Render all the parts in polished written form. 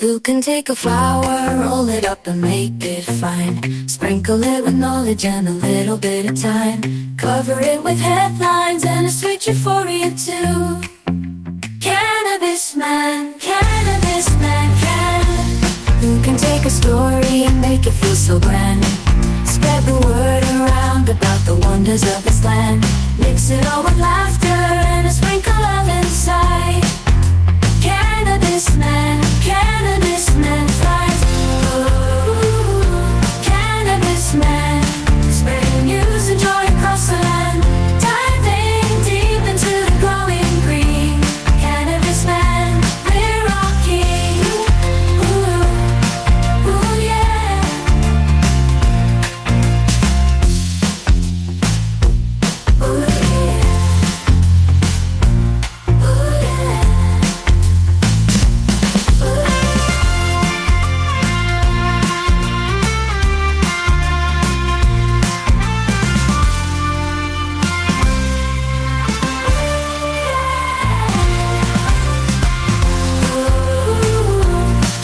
Who can take a flower, roll it up and make it fine, sprinkle it with knowledge and a little bit of time, cover it with headlines and a sweet euphoria too. Cannabis man, can. Who can take a story and make it feel so grand, spread the word around about the wonders of this land, mix it all with laughter and a sprinkle of insight. Cannabis man flies. Ooh, Cannabis man, spreading news and joy across the land, diving deep into the glowing green. Cannabis man, we're rocking. Ooh yeah. Ooh yeah. Ooh yeah.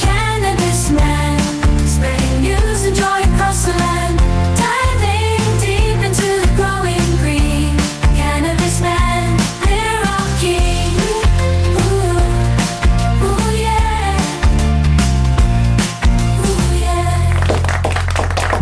Cannabis man, spreading news and joy across the land, diving deep into the growing green. Cannabis man, we're rocking. Ooh yeah. Ooh yeah.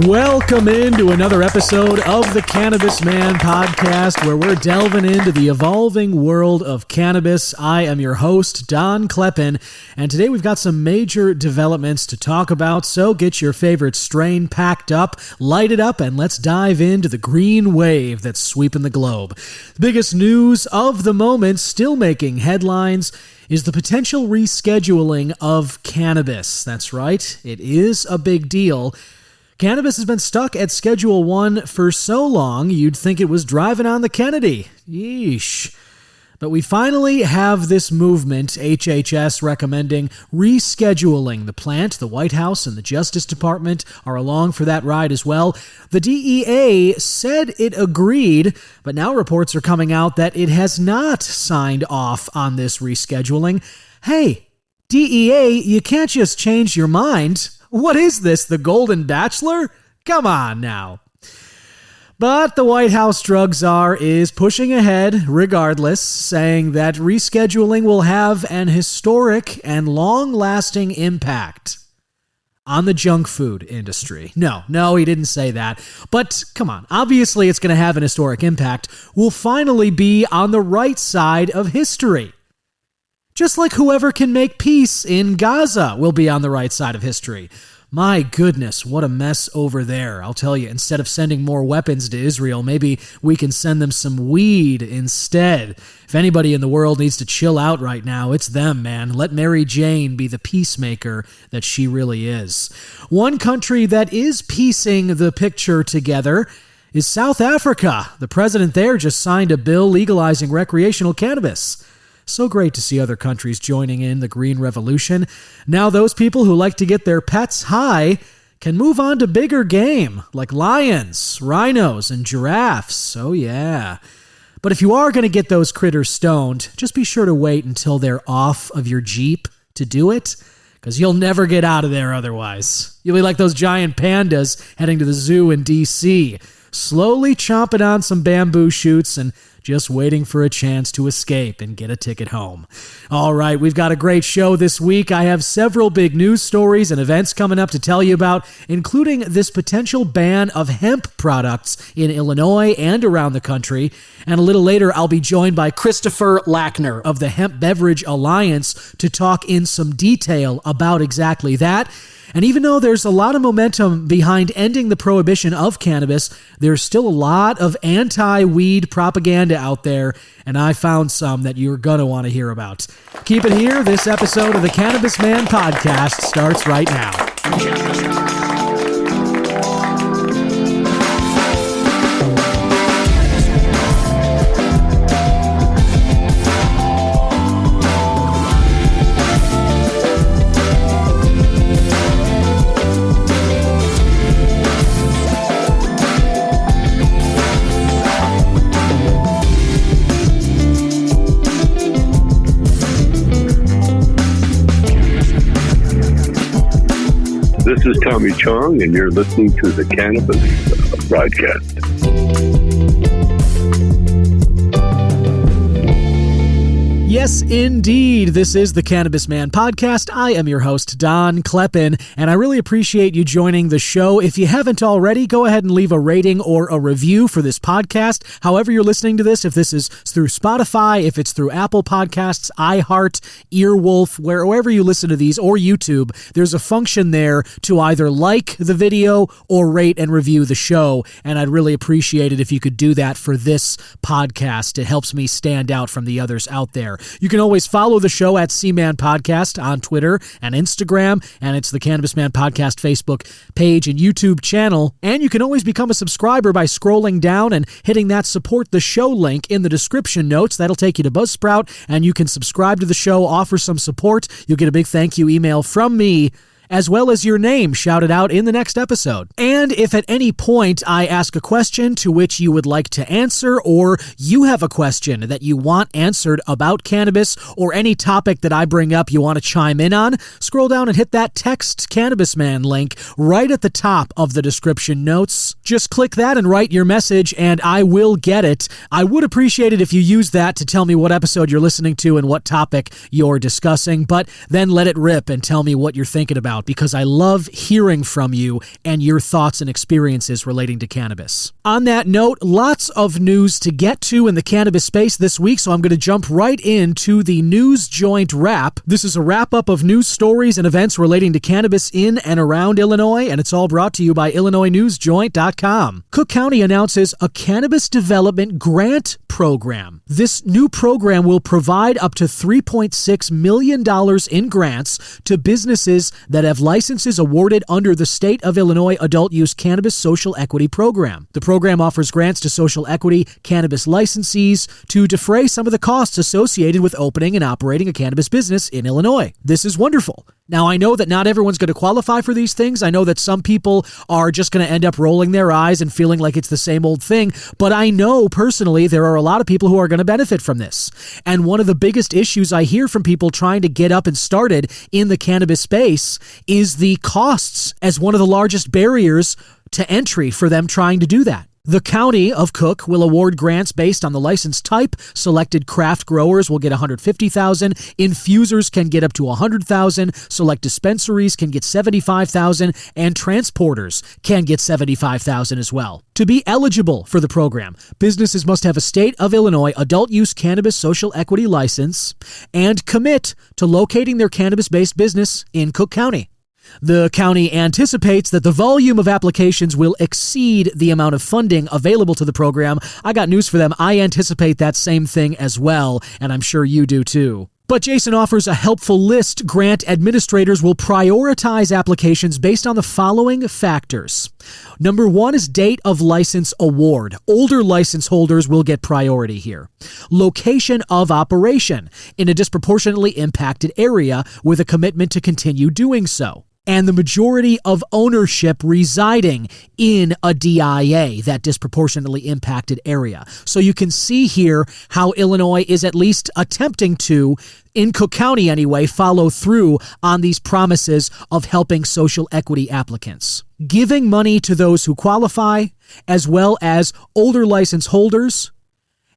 Welcome into another episode of the Cannabis Man podcast, where we're delving into the evolving world of cannabis. I am your host, Don Kleppen, and today we've got some major developments to talk about, so get your favorite strain packed up, light it up, and let's dive into the green wave that's sweeping the globe. The biggest news of the moment, still making headlines, is the potential rescheduling of cannabis. That's right, it is a big deal. Cannabis has been stuck at Schedule 1 for so long, you'd think it was driving on the Kennedy. Yeesh. But we finally have this movement, HHS recommending rescheduling the plant. The White House and the Justice Department are along for that ride as well. The DEA said it agreed, but now reports are coming out that it has not signed off on this rescheduling. Hey, DEA, you can't just change your mind. What is this, the Golden Bachelor? Come on now. But the White House drug czar is pushing ahead regardless, saying that rescheduling will have an historic and long-lasting impact on the junk food industry. No, he didn't say that. But come on, obviously it's going to have an historic impact. We'll finally be on the right side of history. Just like whoever can make peace in Gaza will be on the right side of history. My goodness, what a mess over there. I'll tell you, instead of sending more weapons to Israel, maybe we can send them some weed instead. If anybody in the world needs to chill out right now, it's them, man. Let Mary Jane be the peacemaker that she really is. One country that is piecing the picture together is South Africa. The president there just signed a bill legalizing recreational cannabis. So great to see other countries joining in the green revolution. Now those people who like to get their pets high can move on to bigger game, like lions, rhinos, and giraffes. Oh yeah. But if you are going to get those critters stoned, just be sure to wait until they're off of your Jeep to do it, because you'll never get out of there otherwise. You'll be like those giant pandas heading to the zoo in D.C., slowly chomping on some bamboo shoots and just waiting for a chance to escape and get a ticket home. All right, we've got a great show this week. I have several big news stories and events coming up to tell you about, including this potential ban of hemp products in Illinois and around the country. And a little later, I'll be joined by Christopher Lackner of the Hemp Beverage Alliance to talk in some detail about exactly that. And even though there's a lot of momentum behind ending the prohibition of cannabis, there's still a lot of anti-weed propaganda out there, and I found some that you're going to want to hear about. Keep it here. This episode of the Cannabis Man podcast starts right now. This is Tommy Chong, and you're listening to the Cannabis Broadcast. Yes, indeed. This is the Cannabis Man podcast. I am your host, Don Kleppen, and I really appreciate you joining the show. If you haven't already, go ahead and leave a rating or a review for this podcast. However you're listening to this, if this is through Spotify, if it's through Apple Podcasts, iHeart, Earwolf, wherever you listen to these, or YouTube, there's a function there to either like the video or rate and review the show, and I'd really appreciate it if you could do that for this podcast. It helps me stand out from the others out there. You can always follow the show at C-Man Podcast on Twitter and Instagram, and it's the Cannabis Man Podcast Facebook page and YouTube channel. And you can always become a subscriber by scrolling down and hitting that support the show link in the description notes. That'll take you to Buzzsprout, and you can subscribe to the show, offer some support. You'll get a big thank you email from me, as well as your name shouted out in the next episode. And if at any point I ask a question to which you would like to answer, or you have a question that you want answered about cannabis, or any topic that I bring up you want to chime in on, scroll down and hit that Text Cannabis Man link right at the top of the description notes. Just click that and write your message, and I will get it. I would appreciate it if you use that to tell me what episode you're listening to and what topic you're discussing, but then let it rip and tell me what you're thinking about, because I love hearing from you and your thoughts and experiences relating to cannabis. On that note, lots of news to get to in the cannabis space this week, so I'm going to jump right into the News Joint Wrap. This is a wrap-up of news stories and events relating to cannabis in and around Illinois, and it's all brought to you by IllinoisNewsJoint.com. Cook County announces a cannabis development grant program. This new program will provide up to $3.6 million in grants to businesses that have licenses awarded under the State of Illinois Adult Use Cannabis Social Equity Program. The program offers grants to social equity cannabis licensees to defray some of the costs associated with opening and operating a cannabis business in Illinois. This is wonderful. Now, I know that not everyone's going to qualify for these things. I know that some people are just going to end up rolling their eyes and feeling like it's the same old thing. But I know personally there are a lot of people who are going to benefit from this. And one of the biggest issues I hear from people trying to get up and started in the cannabis space is the costs as one of the largest barriers to entry for them trying to do that. The County of Cook will award grants based on the license type. Selected craft growers will get $150,000. Infusers can get up to $100,000. Select dispensaries can get $75,000, and transporters can get $75,000 as well. To be eligible for the program, businesses must have a State of Illinois Adult Use Cannabis Social Equity license and commit to locating their cannabis-based business in Cook County. The county anticipates that the volume of applications will exceed the amount of funding available to the program. I got news for them. I anticipate that same thing as well, and I'm sure you do too. But Jason offers a helpful list. Grant administrators will prioritize applications based on the following factors. Number one is date of license award. Older license holders will get priority here. Location of operation in a disproportionately impacted area with a commitment to continue doing so. And the majority of ownership residing in a DIA, that disproportionately impacted area. So you can see here how Illinois is at least attempting to, in Cook County anyway, follow through on these promises of helping social equity applicants. Giving money to those who qualify, as well as older license holders,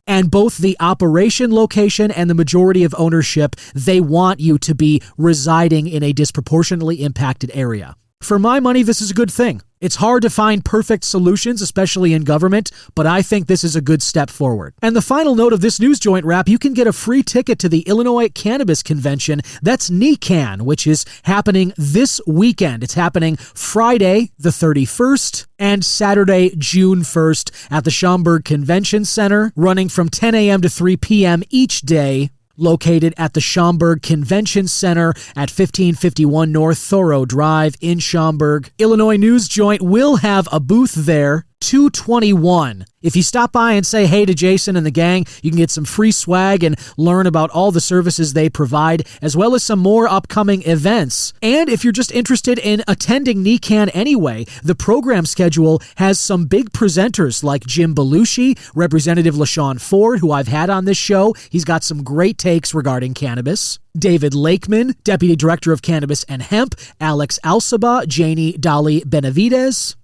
and both the operation location and the majority of ownership, they want you to be residing in a disproportionately impacted area. For my money, this is a good thing. It's hard to find perfect solutions, especially in government, but I think this is a good step forward. And the final note of this News Joint Wrap, you can get a free ticket to the Illinois Cannabis Convention. That's NECAN, which is happening this weekend. It's happening Friday, the 31st, and Saturday, June 1st at the Schaumburg Convention Center, running from 10 a.m. to 3 p.m. each day. Located at the Schaumburg Convention Center at 1551 North Thoreau Drive in Schaumburg. Illinois News Joint will have a booth there 221. If you stop by and say hey to Jason and the gang, you can get some free swag and learn about all the services they provide, as well as some more upcoming events. And if you're just interested in attending NECANN anyway, the program schedule has some big presenters like Jim Belushi, Representative LaShawn Ford, who I've had on this show. He's got some great takes regarding cannabis. David Lakeman, Deputy Director of Cannabis and Hemp, Alex Alsaba, Janie Dolly Benavides,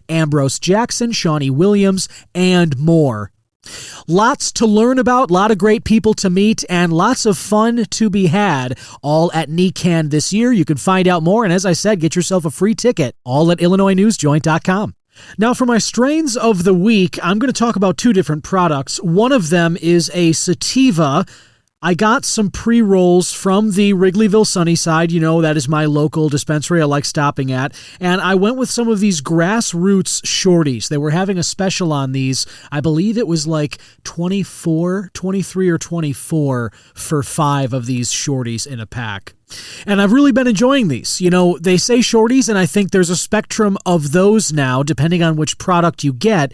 Ambrose Jackson, Shawnee Williams, and more. Lots to learn about, a lot of great people to meet, and lots of fun to be had, all at NECANN this year. You can find out more, and as I said, get yourself a free ticket, all at IllinoisNewsJoint.com. Now, for my strains of the week, I'm going to talk about two different products. One of them is a sativa. I got some pre-rolls from the Wrigleyville Sunnyside. You know, that is my local dispensary I like stopping at. And I went with some of these grassroots shorties. They were having a special on these. I believe it was like 23 or 24 for 5 of these shorties in a pack. And I've really been enjoying these. You know, they say shorties, and I think there's a spectrum of those now, depending on which product you get.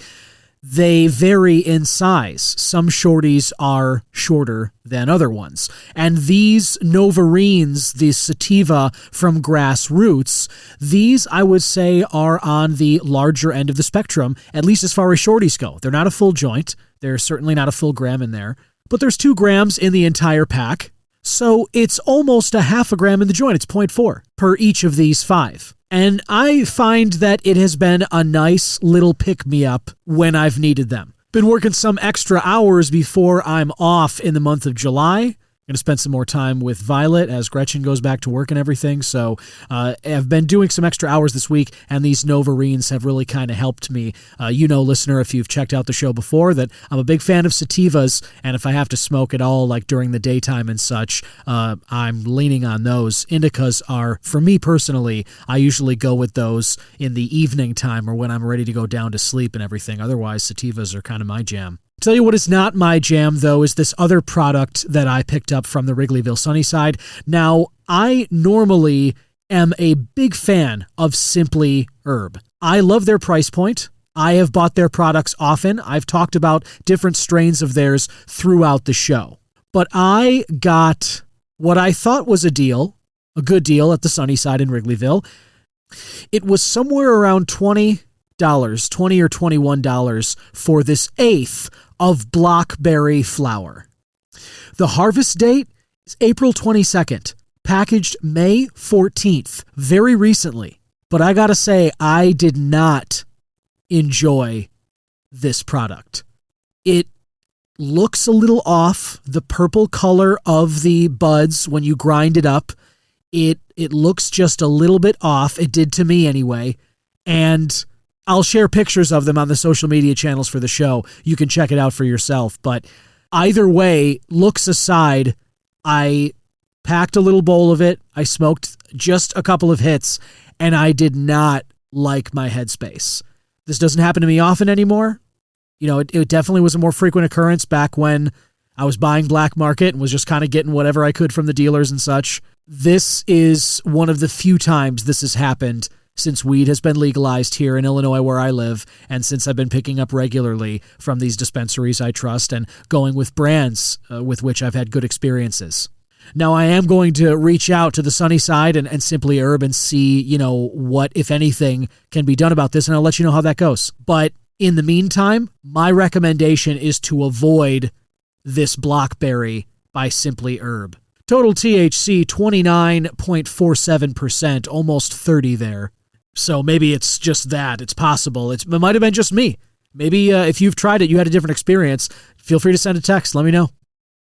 They vary in size. Some shorties are shorter than other ones. And these Novarines, the sativa from Grassroots, these I would say are on the larger end of the spectrum, at least as far as shorties go. They're not a full joint. There's certainly not a full gram in there. But there's 2 grams in the entire pack. So it's almost a half a gram in the joint. It's 0.4 per each of these 5. And I find that it has been a nice little pick-me-up when I've needed them. Been working some extra hours before I'm off in the month of July. Going to spend some more time with Violet as Gretchen goes back to work and everything. So I've been doing some extra hours this week, and these Novarines have really kind of helped me. You know, listener, if you've checked out the show before, that I'm a big fan of sativas, and if I have to smoke at all, like during the daytime and such, I'm leaning on those. Indicas are, for me personally, I usually go with those in the evening time or when I'm ready to go down to sleep and everything. Otherwise, sativas are kind of my jam. Tell you what is not my jam, though, is this other product that I picked up from the Wrigleyville Sunnyside. Now, I normally am a big fan of Simply Herb. I love their price point. I have bought their products often. I've talked about different strains of theirs throughout the show. But I got what I thought was a good deal at the Sunnyside in Wrigleyville. It was somewhere around $20 or $21 for this eighth of Blockberry flower. The harvest date is April 22nd, packaged May 14th, very recently. But I gotta say, I did not enjoy this product. It looks a little off. The purple color of the buds when you grind it up, it looks just a little bit off. It did to me anyway. And I'll share pictures of them on the social media channels for the show. You can check it out for yourself. But either way, looks aside, I packed a little bowl of it. I smoked just a couple of hits, and I did not like my headspace. This doesn't happen to me often anymore. You know, it definitely was a more frequent occurrence back when I was buying black market and was just kind of getting whatever I could from the dealers and such. This is one of the few times this has happened since weed has been legalized here in Illinois where I live, and since I've been picking up regularly from these dispensaries I trust and going with brands with which I've had good experiences. Now, I am going to reach out to the Sunnyside and Simply Herb and see, you know, what, if anything, can be done about this, and I'll let you know how that goes. But in the meantime, my recommendation is to avoid this Blockberry by Simply Herb. Total THC, 29.47%, almost 30 there. So maybe it's just that. It's possible. It might have been just me. Maybe if you've tried it, you had a different experience. Feel free to send a text. Let me know.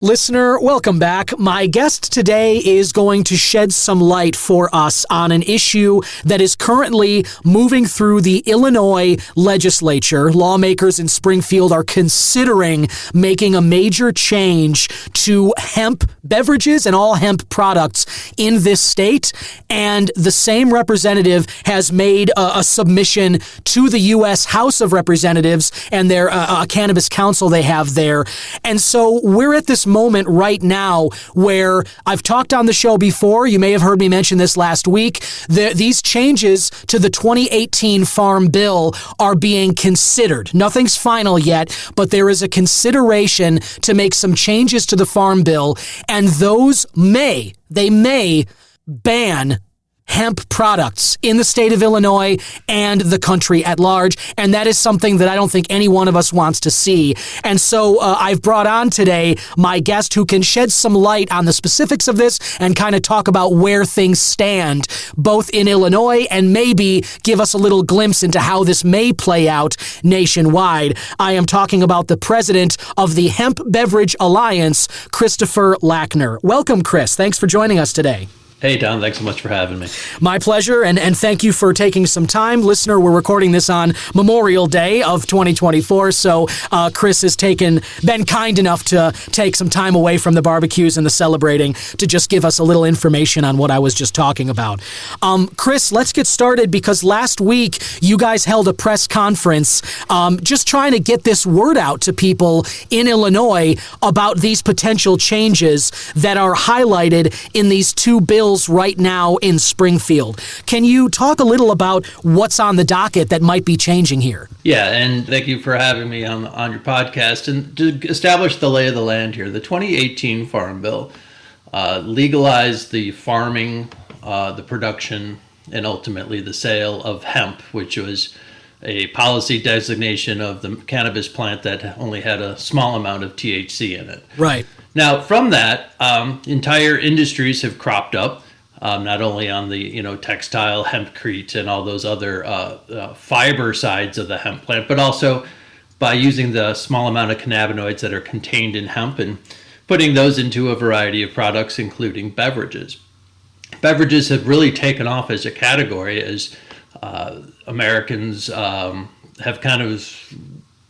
Listener, welcome back. My guest today is going to shed some light for us on an issue that is currently moving through the Illinois legislature. Lawmakers in Springfield are considering making a major change to hemp beverages and all hemp products in this state. And the same representative has made a submission to the U.S. House of Representatives and their cannabis council they have there. And so we're at this moment right now where I've talked on the show before. You may have heard me mention this last week. These changes to the 2018 Farm Bill are being considered. Nothing's final yet, but there is a consideration to make some changes to the Farm Bill, and those may ban hemp products in the state of Illinois and the country at large, and that is something that I don't think any one of us wants to see. And so I've brought on today my guest who can shed some light on the specifics of this and kind of talk about where things stand, both in Illinois and maybe give us a little glimpse into how this may play out nationwide. I am talking about the president of the Hemp Beverage Alliance, Christopher Lackner. Welcome, Chris. Thanks for joining us today. Hey, Don, thanks so much for having me. My pleasure, and thank you for taking some time. Listener, we're recording this on Memorial Day of 2024, so Chris has been kind enough to take some time away from the barbecues and the celebrating to just give us a little information on what I was just talking about. Chris, let's get started, because last week you guys held a press conference just trying to get this word out to people in Illinois about these potential changes that are highlighted in these two bills right now in Springfield. Can you talk a little about what's on the docket that might be changing here? Yeah, and thank you for having me on your podcast. And to establish the lay of the land here, the 2018 Farm Bill legalized the farming, the production, and ultimately the sale of hemp, which was a policy designation of the cannabis plant that only had a small amount of THC in it. Right. Now, from that, entire industries have cropped up, not only on the textile, hempcrete, and all those other fiber sides of the hemp plant, but also by using the small amount of cannabinoids that are contained in hemp and putting those into a variety of products, including beverages. Beverages have really taken off as a category as Americans have kind of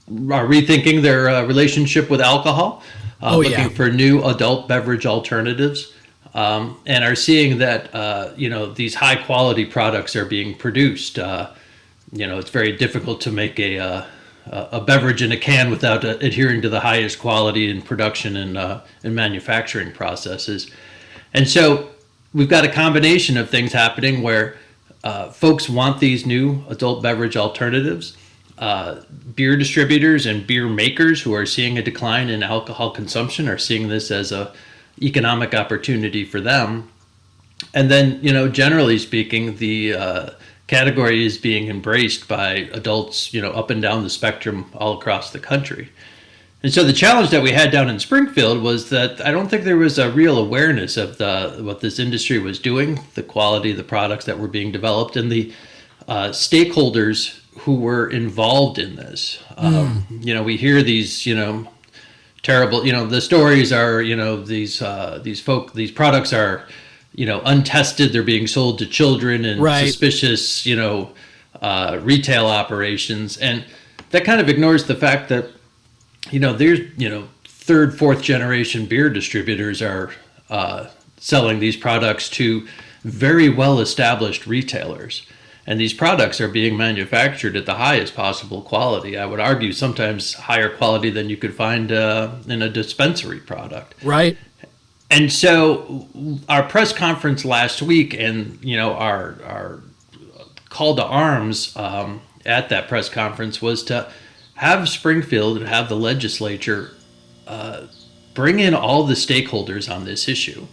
are rethinking their relationship with alcohol. Looking for new adult beverage alternatives, and are seeing that these high quality products are being produced. It's very difficult to make a beverage in a can without adhering to the highest quality in production and manufacturing processes. And so we've got a combination of things happening where folks want these new adult beverage alternatives. Beer distributors and beer makers who are seeing a decline in alcohol consumption are seeing this as a economic opportunity for them. And then, generally speaking, the category is being embraced by adults, up and down the spectrum all across the country. And so the challenge that we had down in Springfield was that I don't think there was a real awareness of what this industry was doing, the quality of the products that were being developed, and the stakeholders who were involved in this. We hear these, terrible, the stories are, these products are, untested. They're being sold to children and suspicious, retail operations. And that kind of ignores the fact that, there's, third, fourth generation beer distributors are selling these products to very well established retailers. And these products are being manufactured at the highest possible quality. I would argue sometimes higher quality than you could find in a dispensary product. Right. And so our press conference last week and, our call to arms at that press conference was to have Springfield and have the legislature bring in all the stakeholders on this issue.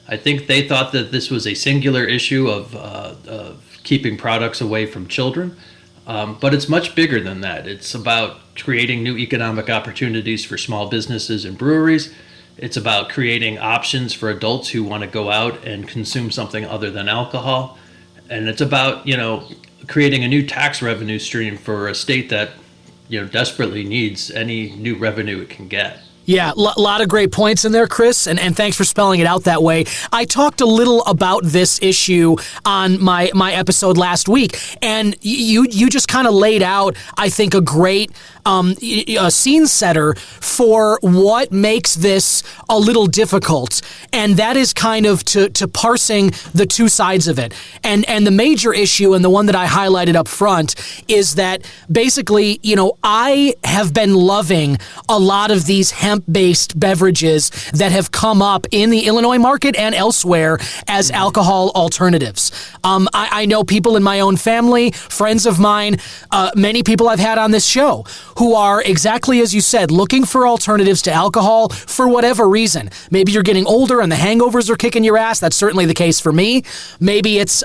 I think they thought that this was a singular issue of keeping products away from children, but it's much bigger than that. It's about creating new economic opportunities for small businesses and breweries. It's about creating options for adults who want to go out and consume something other than alcohol. And it's about, creating a new tax revenue stream for a state that, desperately needs any new revenue it can get. Yeah, a lot of great points in there, Chris, and thanks for spelling it out that way. I talked a little about this issue on my episode last week, and you just kind of laid out, I think, a great scene setter for what makes this a little difficult, and that is kind of to parsing the two sides of it. And the major issue, and the one that I highlighted up front, is that basically, I have been loving a lot of these hemp hemp-based beverages that have come up in the Illinois market and elsewhere as alcohol alternatives. I know people in my own family, friends of mine, many people I've had on this show who are exactly as you said, looking for alternatives to alcohol for whatever reason. Maybe you're getting older and the hangovers are kicking your ass. That's certainly the case for me. Maybe it's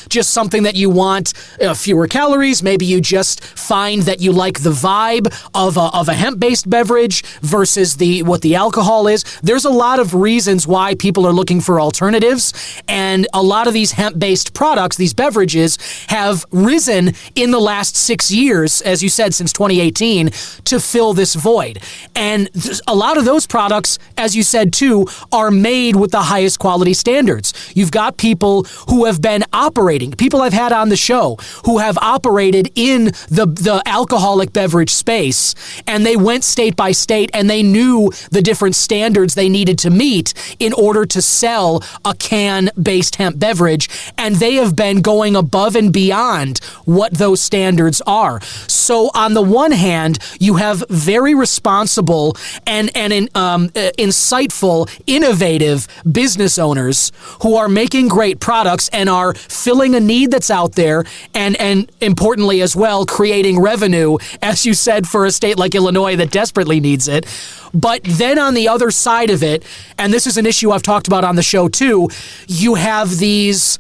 just something that you want fewer calories. Maybe you just find that you like the vibe of a hemp-based beverage versus what the alcohol is. There's a lot of reasons why people are looking for alternatives, and a lot of these hemp-based products, these beverages, have risen in the last 6 years, as you said, since 2018, to fill this void. And a lot of those products, as you said too, are made with the highest quality standards. You've got people who have been operating, people I've had on the show, who have operated in the alcoholic beverage space, and they went state by state and they knew the different standards they needed to meet in order to sell a can-based hemp beverage, and they have been going above and beyond what those standards are. So on the one hand, you have very responsible and insightful, innovative business owners who are making great products and are filling a need that's out there, and importantly as well, creating revenue, as you said, for a state like Illinois that desperately needs it. But then on the other side of it, and this is an issue I've talked about on the show too, you have these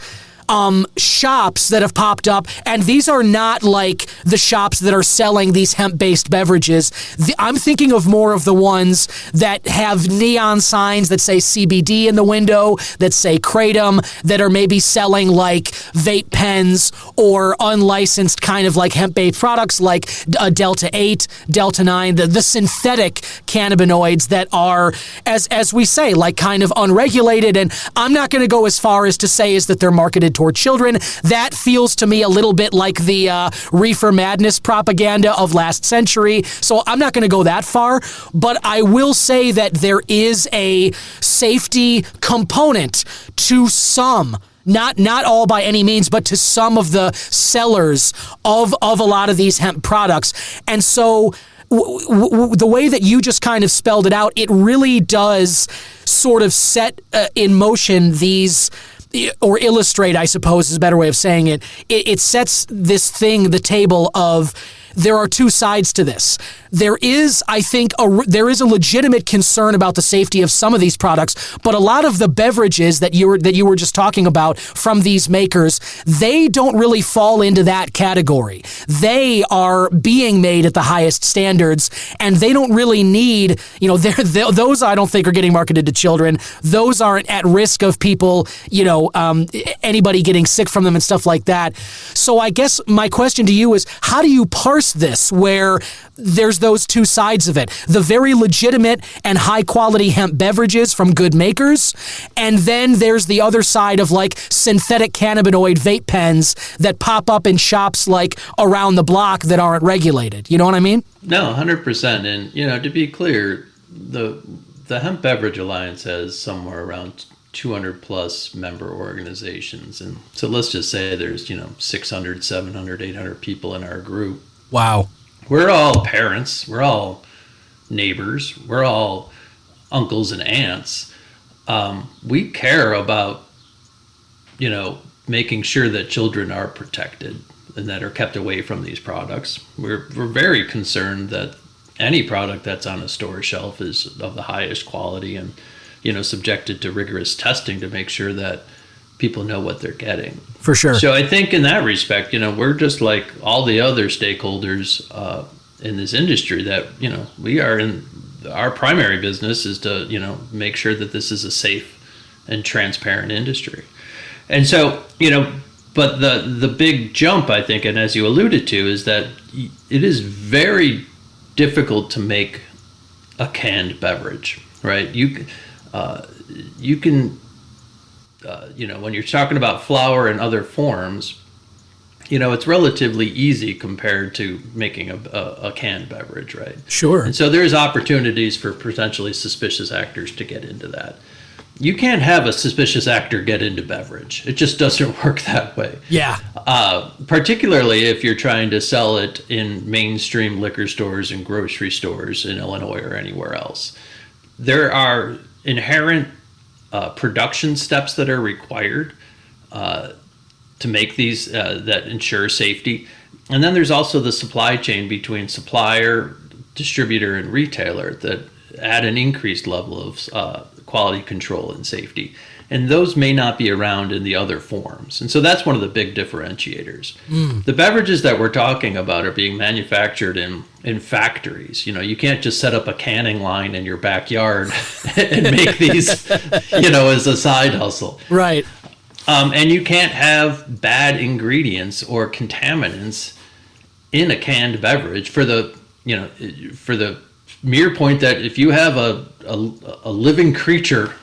shops that have popped up, and these are not like the shops that are selling these hemp-based beverages. I'm thinking of more of the ones that have neon signs that say CBD in the window, that say Kratom, that are maybe selling like vape pens or unlicensed kind of like hemp-based products like Delta 8, Delta 9, the synthetic cannabinoids that are, as we say, like kind of unregulated. And I'm not going to go as far as to say is that they're marketed toward children. That feels to me a little bit like the reefer madness propaganda of last century. So I'm not going to go that far, but I will say that there is a safety component to some, not all by any means, but to some of the sellers of a lot of these hemp products. And so the way that you just kind of spelled it out, it really does sort of set in motion these, or illustrate, I suppose is a better way of saying it. It sets this thing, the table of, there are two sides to this. There is, I think, there is a legitimate concern about the safety of some of these products, but a lot of the beverages that you were just talking about from these makers, they don't really fall into that category. They are being made at the highest standards, and they don't really need, those I don't think are getting marketed to children. Those aren't at risk of people, anybody getting sick from them and stuff like that. So I guess my question to you is, how do you parse this where there's those two sides of it? The very legitimate and high quality hemp beverages from good makers, and then there's the other side of like synthetic cannabinoid vape pens that pop up in shops like around the block that aren't regulated. You know what I mean? No, 100%. And, to be clear, the Hemp Beverage Alliance has somewhere around 200 plus member organizations. And so let's just say there's, 600, 700, 800 people in our group. Wow. We're all parents. We're all neighbors. We're all uncles and aunts. We care about, making sure that children are protected and that are kept away from these products. We're very concerned that any product that's on a store shelf is of the highest quality and, subjected to rigorous testing to make sure that people know what they're getting. For sure. So I think in that respect, we're just like all the other stakeholders in this industry that, we are in, our primary business is to, make sure that this is a safe and transparent industry. And so, but the big jump, I think, and as you alluded to, is that it is very difficult to make a canned beverage, right? You can, when you're talking about flour and other forms, it's relatively easy compared to making a canned beverage, right? Sure. And so there's opportunities for potentially suspicious actors to get into that. You can't have a suspicious actor get into beverage. It just doesn't work that way. Yeah. Particularly if you're trying to sell it in mainstream liquor stores and grocery stores in Illinois or anywhere else. there are inherent production steps that are required to make these that ensure safety. And then there's also the supply chain between supplier, distributor, and retailer that add an increased level of quality control and safety. And those may not be around in the other forms. And so that's one of the big differentiators. The beverages that we're talking about are being manufactured in factories. You can't just set up a canning line in your backyard and make these, as a side hustle. Right. And you can't have bad ingredients or contaminants in a canned beverage for the mere point that if you have a living creature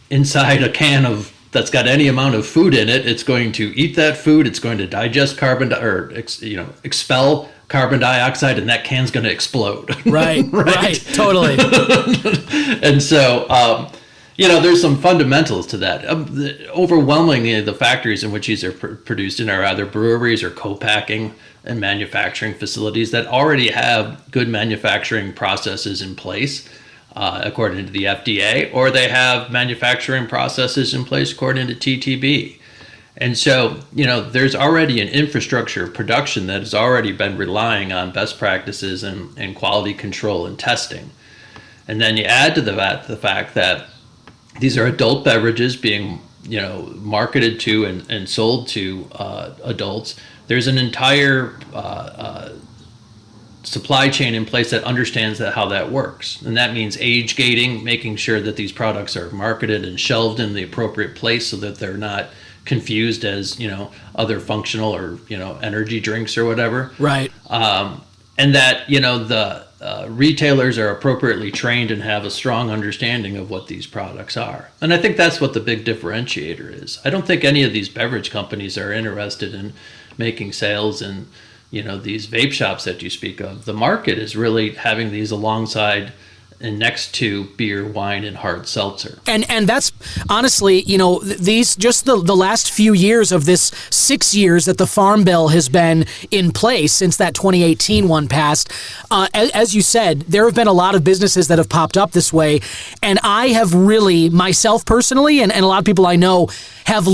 inside a can that's got any amount of food in it, it's going to eat that food, it's going to digest expel carbon dioxide, and that can's going to explode. Right, right, totally. And so, there's some fundamentals to that. Overwhelmingly, the factories in which these are produced in are either breweries or co-packing and manufacturing facilities that already have good manufacturing processes in place, according to the FDA, or they have manufacturing processes in place according to TTB. And so, there's already an infrastructure of production that has already been relying on best practices and quality control and testing. And then you add to that the fact that these are adult beverages being, marketed to and sold to adults. There's an entire supply chain in place that understands how that works. And that means age gating, making sure that these products are marketed and shelved in the appropriate place so that they're not confused as, other functional or, energy drinks or whatever. Right. And that, the retailers are appropriately trained and have a strong understanding of what these products are. And I think that's what the big differentiator is. I don't think any of these beverage companies are interested in making sales in, these vape shops that you speak of. The market is really having these alongside and next to beer, wine, and hard seltzer. And that's honestly, these just the last few years of this 6 years that the Farm Bill has been in place since that 2018 one passed. As you said, there have been a lot of businesses that have popped up this way. And I have really, myself personally, and a lot of people I know, have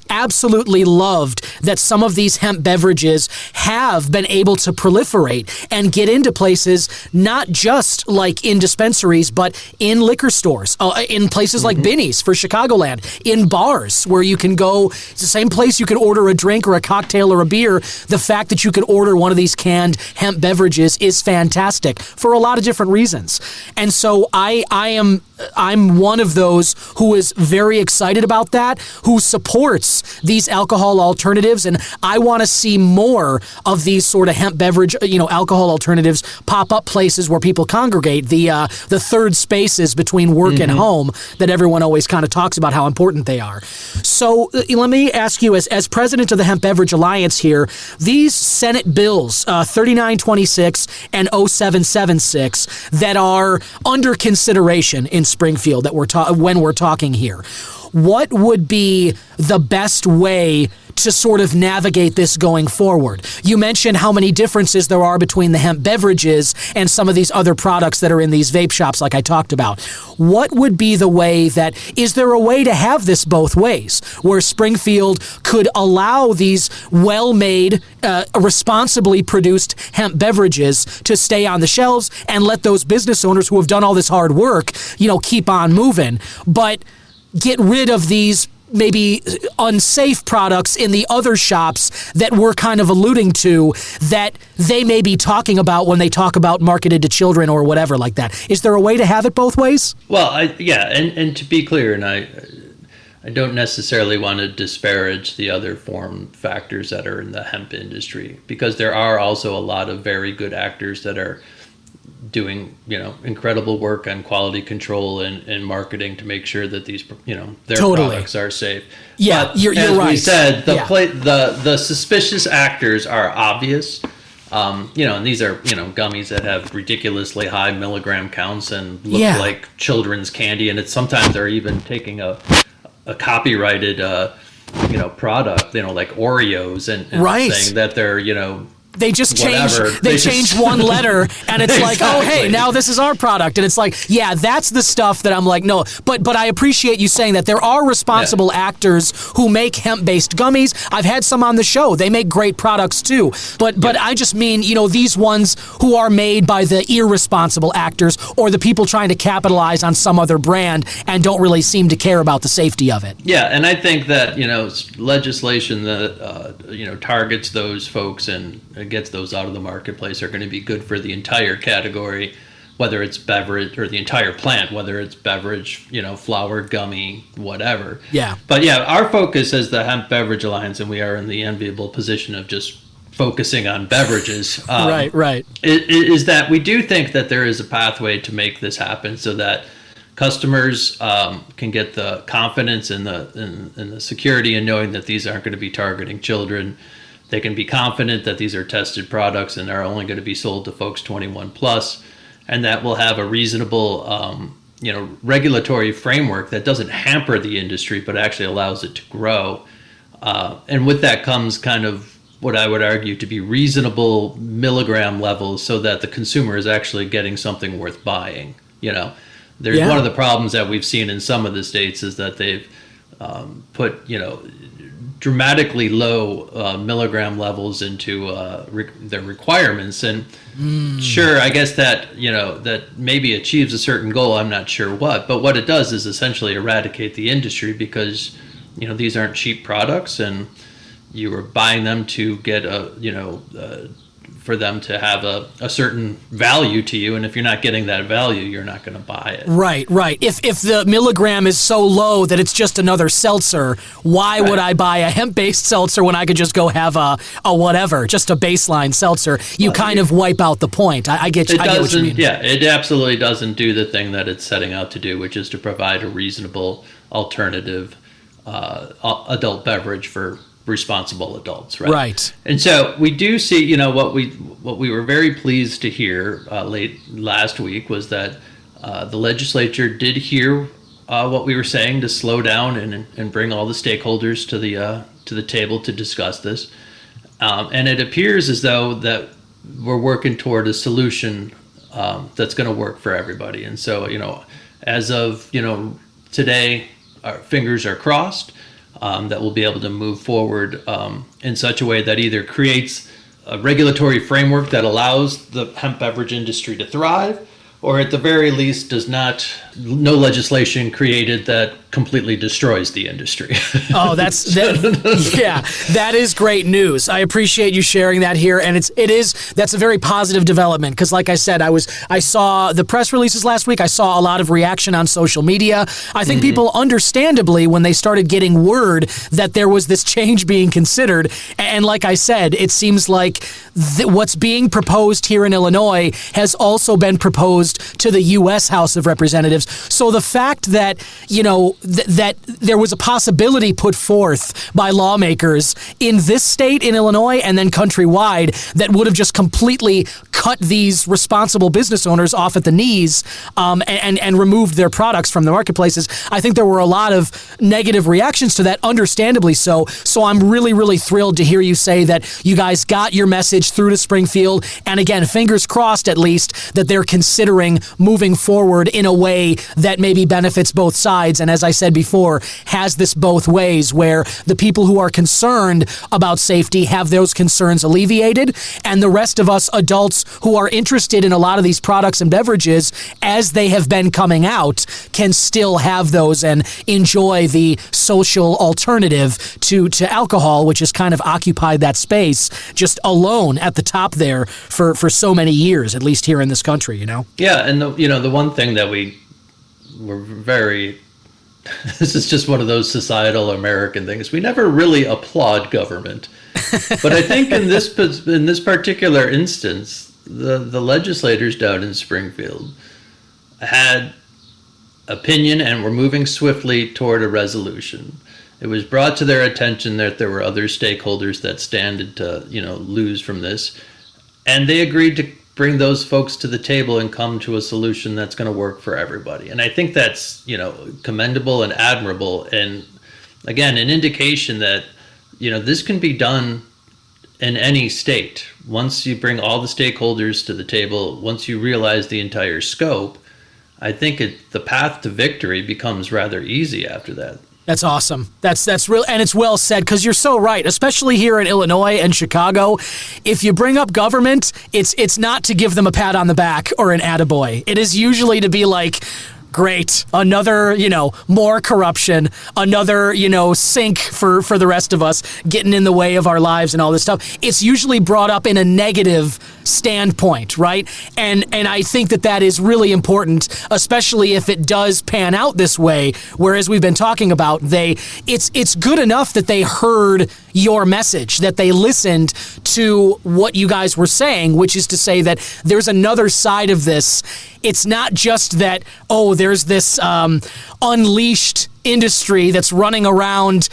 absolutely loved that some of these hemp beverages have been able to proliferate and get into places, not just like in dispensaries, but in liquor stores, in places like Binny's for Chicagoland, in bars where you can go. It's the same place you could order a drink or a cocktail or a beer. The fact that you could order one of these canned hemp beverages is fantastic for a lot of different reasons. And so I'm one of those who is very excited about that, who supports these alcohol alternatives, and I want to see more of these sort of hemp beverage, alcohol alternatives pop up places where people congregate, the third spaces between work and home that everyone always kind of talks about how important they are. So let me ask you, as president of the Hemp Beverage Alliance here, these Senate bills, 3926 and 0776, that are under consideration in Springfield that when we're talking here, what would be the best way to sort of navigate this going forward? You mentioned how many differences there are between the hemp beverages and some of these other products that are in these vape shops like I talked about. What would be the way is there a way to have this both ways, where Springfield could allow these well-made, responsibly produced hemp beverages to stay on the shelves and let those business owners who have done all this hard work, keep on moving, but get rid of these maybe unsafe products in the other shops that we're kind of alluding to that they may be talking about when they talk about marketed to children or whatever like that? Is there a way to have it both ways? Well, and to be clear, and I don't necessarily want to disparage the other form factors that are in the hemp industry, because there are also a lot of very good actors that are doing incredible work on quality control and marketing to make sure that these their products are safe. Yeah, but you're as right. we said, the suspicious actors are obvious. And these are gummies that have ridiculously high milligram counts and look like children's candy, and sometimes they're even taking a copyrighted product, like Oreos, and right. saying that they're they just whatever. change one letter, and it's like, oh, hey, now this is our product. And it's like, yeah, that's the stuff that I'm like, no. But I appreciate you saying that there are responsible actors who make hemp-based gummies. I've had some on the show. They make great products too. But I just mean, these ones who are made by the irresponsible actors or the people trying to capitalize on some other brand and don't really seem to care about the safety of it. Yeah, and I think that, legislation that, targets those folks and gets those out of the marketplace are going to be good for the entire category, whether it's beverage or the entire plant, whether it's beverage, flower, gummy, whatever. Yeah. But yeah, our focus as the Hemp Beverage Alliance, and we are in the enviable position of just focusing on beverages. Right. Is that we do think that there is a pathway to make this happen so that customers can get the confidence and the security in knowing that these aren't going to be targeting children. They can be confident that these are tested products and are only going to be sold to folks 21 plus, and that will have a reasonable, regulatory framework that doesn't hamper the industry, but actually allows it to grow. And with that comes kind of what I would argue to be reasonable milligram levels so that the consumer is actually getting something worth buying. There's one of the problems that we've seen in some of the states is that they've put, dramatically low milligram levels into their requirements. And sure, I guess that, that maybe achieves a certain goal. I'm not sure what, but what it does is essentially eradicate the industry because, these aren't cheap products and you are buying them to get for them to have a certain value to you, and if you're not getting that value, you're not going to buy it. Right. If the milligram is so low that it's just another seltzer, why would I buy a hemp-based seltzer when I could just go have a whatever, just a baseline seltzer? You kind of wipe out the point. I get what you mean. Yeah, it absolutely doesn't do the thing that it's setting out to do, which is to provide a reasonable alternative adult beverage for responsible adults, right? And so we do see, what we were very pleased to hear late last week was that the legislature did hear what we were saying to slow down and bring all the stakeholders to the table to discuss this. And it appears as though that we're working toward a solution that's going to work for everybody. And so, as of today, our fingers are crossed. That we'll be able to move forward in such a way that either creates a regulatory framework that allows the hemp beverage industry to thrive, or at the very least no legislation created that completely destroys the industry. Oh, that is great news. I appreciate you sharing that here, and that's a very positive development because, like I said, I saw the press releases last week. I saw a lot of reaction on social media. I think people, understandably, when they started getting word that there was this change being considered, and like I said, it seems like what's being proposed here in Illinois has also been proposed to the U.S. House of Representatives. So the fact that that there was a possibility put forth by lawmakers in this state, in Illinois, and then countrywide that would have just completely cut these responsible business owners off at the knees and removed their products from the marketplaces. I think there were a lot of negative reactions to that, understandably so. So I'm really, really thrilled to hear you say that you guys got your message through to Springfield. And again, fingers crossed at least that they're considering moving forward in a way that maybe benefits both sides. And as I said before, has this both ways where the people who are concerned about safety have those concerns alleviated, and the rest of us adults who are interested in a lot of these products and beverages as they have been coming out can still have those and enjoy the social alternative to alcohol, which has kind of occupied that space just alone at the top there for so many years, at least here in this country, Yeah, and the one thing that we were very this is just one of those societal American things. We never really applaud government. But I think in this particular instance, the legislators down in Springfield had opinion and were moving swiftly toward a resolution. It was brought to their attention that there were other stakeholders that standed to, lose from this. And they agreed to bring those folks to the table and come to a solution that's going to work for everybody. And I think that's, commendable and admirable. And again, an indication that, this can be done in any state. Once you bring all the stakeholders to the table, once you realize the entire scope, I think the path to victory becomes rather easy after that. That's awesome. That's real, and it's well said, because you're so right, especially here in Illinois and Chicago. If you bring up government, it's not to give them a pat on the back or an attaboy. It is usually to be like, great, another, more corruption, another, sink for the rest of us, getting in the way of our lives and all this stuff. It's usually brought up in a negative standpoint, right? And I think that is really important, especially if it does pan out this way. Whereas we've been talking about, it's good enough that they heard your message, that they listened to what you guys were saying, which is to say that there's another side of this. It's not just that, there's this unleashed industry that's running around,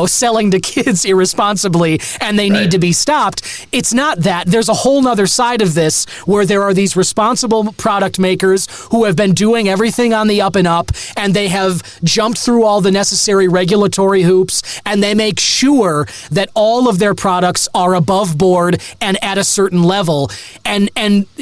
selling to kids irresponsibly, and they need to be stopped. It's not that. There's a whole nother side of this where there are these responsible product makers who have been doing everything on the up and up, and they have jumped through all the necessary regulatory hoops, and they make sure that all of their products are above board and at a certain level, and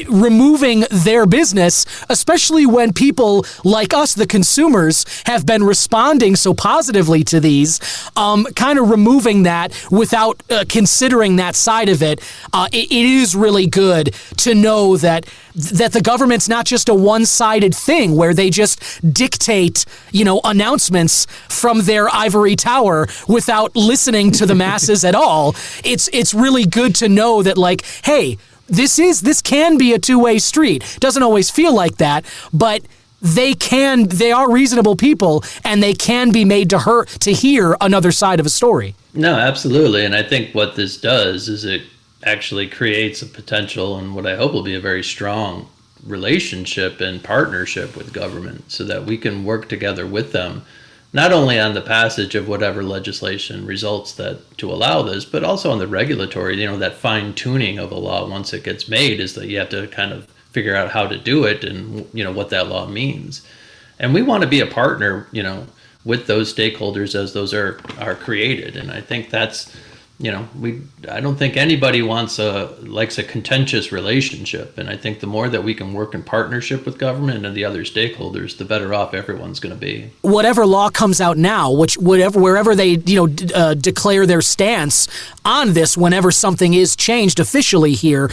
removing their business, especially when people like us, the consumers, have been responding so positively to these, kind of removing that without considering that side of it. It is really good to know that the government's not just a one-sided thing where they just dictate, announcements from their ivory tower without listening to the masses at all. It's really good to know that, like, hey, this can be a two-way street. Doesn't always feel like that, but they are reasonable people, and they can be made to hear another side of a story. No, absolutely. And I think what this does is it actually creates a potential, and what I hope will be a very strong relationship and partnership with government, so that we can work together with them, not only on the passage of whatever legislation results that to allow this, but also on the regulatory, that fine tuning of a law once it gets made, is that you have to kind of figure out how to do it and what that law means. And we want to be a partner, with those stakeholders as those are created. And I think that's, I don't think anybody likes a contentious relationship. And I think the more that we can work in partnership with government and the other stakeholders, the better off everyone's going to be. Whatever law comes out now, wherever they declare their stance on this, whenever something is changed officially here,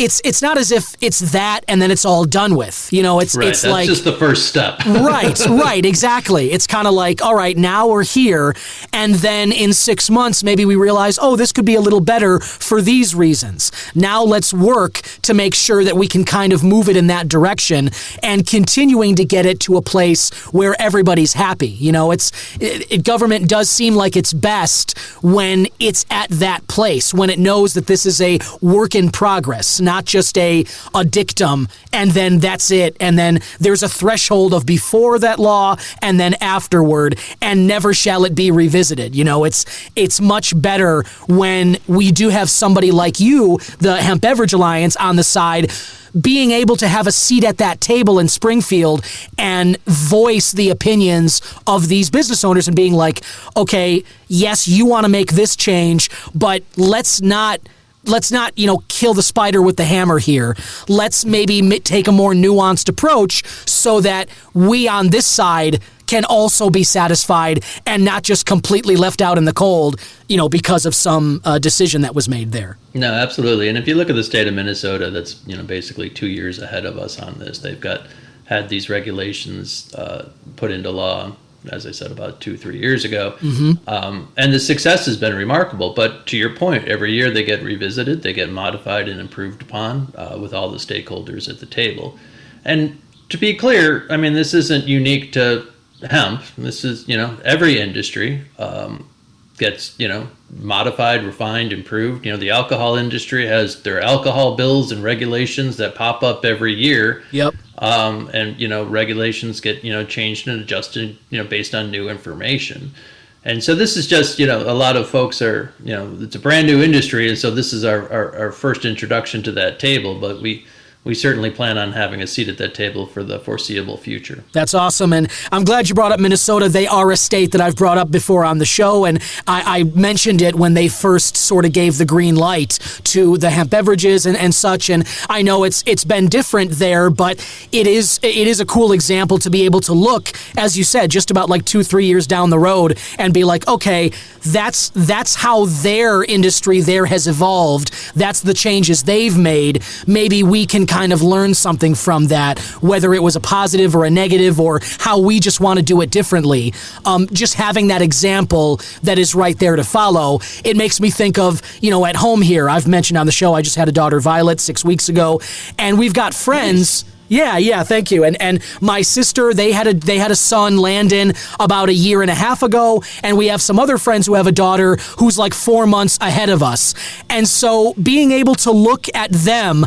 it's not as if it's that and then it's all done with. It's that's like just the first step. right, exactly. It's kind of like, all right, now we're here, and then in 6 months maybe we realize, this could be a little better for these reasons. Now let's work to make sure that we can kind of move it in that direction, and continuing to get it to a place where everybody's happy. Government does seem like it's best when it's at that place, when it knows that this is a work in progress, not just a dictum, and then that's it, and then there's a threshold of before that law and then afterward, and never shall it be revisited. It's much better when we do have somebody like you, the Hemp Beverage Alliance, on the side, being able to have a seat at that table in Springfield and voice the opinions of these business owners, and being like, okay, yes, you want to make this change, but let's not kill the spider with the hammer here. Let's maybe take a more nuanced approach so that we on this side can also be satisfied and not just completely left out in the cold, because of some decision that was made there. No, absolutely. And if you look at the state of Minnesota, that's, basically 2 years ahead of us on this. They've had these regulations put into law, as I said, about 2-3 years ago. Mm-hmm. And the success has been remarkable. But to your point, every year they get revisited, they get modified and improved upon with all the stakeholders at the table. And to be clear, this isn't unique to hemp. This is, every industry gets, modified, refined, improved. The alcohol industry has their alcohol bills and regulations that pop up every year. Yep. And, regulations get, changed and adjusted, based on new information. And so this is just, a lot of folks are, it's a brand new industry. And so this is our first introduction to that table. But we we certainly plan on having a seat at that table for the foreseeable future. That's awesome. And I'm glad you brought up Minnesota. They are a state that I've brought up before on the show. And I mentioned it when they first sort of gave the green light to the hemp beverages and such. And I know it's been different there, but it is a cool example to be able to look, as you said, just about like 2-3 years down the road and be like, okay, that's how their industry there has evolved. That's the changes they've made. Maybe we can kind of learn something from that, whether it was a positive or a negative or how we just want to do it differently. Just having that example that is right there to follow, it makes me think of, at home here, I've mentioned on the show, I just had a daughter, Violet, 6 weeks ago, and we've got friends. Yeah, thank you. And my sister, they had a son, Landon, about 1.5 years ago, and we have some other friends who have a daughter who's like 4 months ahead of us. And so being able to look at them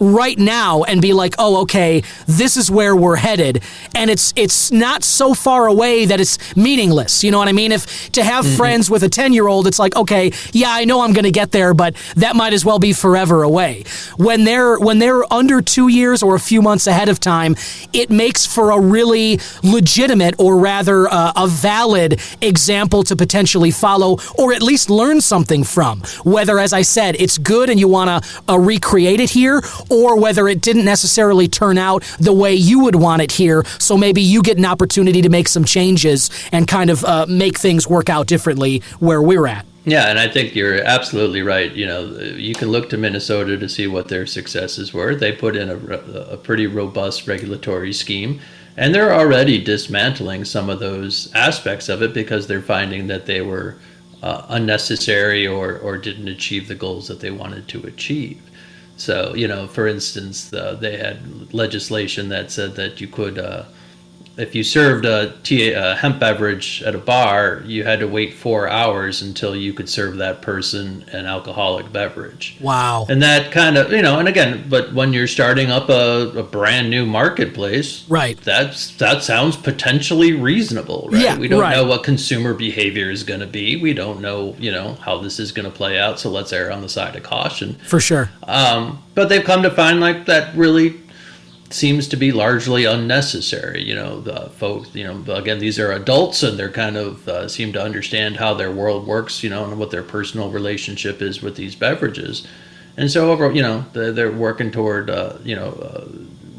right now and be like, oh, okay, this is where we're headed. And it's not so far away that it's meaningless. You know what I mean? If to have friends with a 10-year-old, it's like, okay, yeah, I know I'm going to get there, but that might as well be forever away. When they're under 2 years or a few months ahead of time, it makes for a really legitimate, or rather a valid example to potentially follow, or at least learn something from. Whether, as I said, it's good and you want to recreate it here, or whether it didn't necessarily turn out the way you would want it here, so maybe you get an opportunity to make some changes and kind of make things work out differently where we're at. Yeah, and I think you're absolutely right. You can look to Minnesota to see what their successes were. They put in a pretty robust regulatory scheme, and they're already dismantling some of those aspects of it because they're finding that they were unnecessary or didn't achieve the goals that they wanted to achieve. So, for instance, they had legislation that said that you could, if you served a hemp beverage at a bar, you had to wait 4 hours until you could serve that person an alcoholic beverage. Wow. And that kind of, and again, but when you're starting up a brand new marketplace, right, that sounds potentially reasonable, right? Yeah, we don't right. know what consumer behavior is going to be. We don't know, how this is going to play out. So let's err on the side of caution. For sure. But they've come to find like that really seems to be largely unnecessary. The folks, again, these are adults and they're kind of seem to understand how their world works, and what their personal relationship is with these beverages. And so, they're working toward,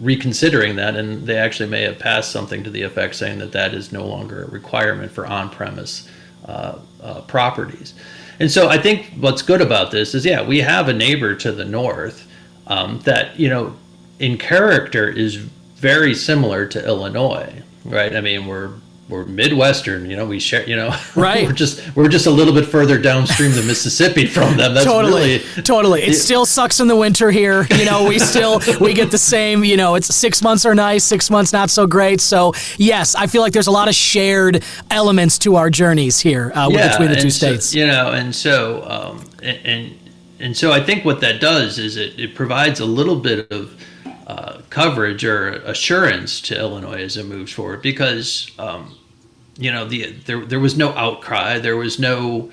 reconsidering that, and they actually may have passed something to the effect saying that is no longer a requirement for on-premise properties. And so I think what's good about this is, we have a neighbor to the north that, in character is very similar to Illinois, right? I mean, we're Midwestern, we share, right. we're just a little bit further downstream the Mississippi from them. That's totally. It still sucks in the winter here. We get the same, it's 6 months are nice, 6 months not so great. So yes, I feel like there's a lot of shared elements to our journeys here between the two states. And so I think what that does is it provides a little bit of coverage or assurance to Illinois as it moves forward, because there was no outcry, there was no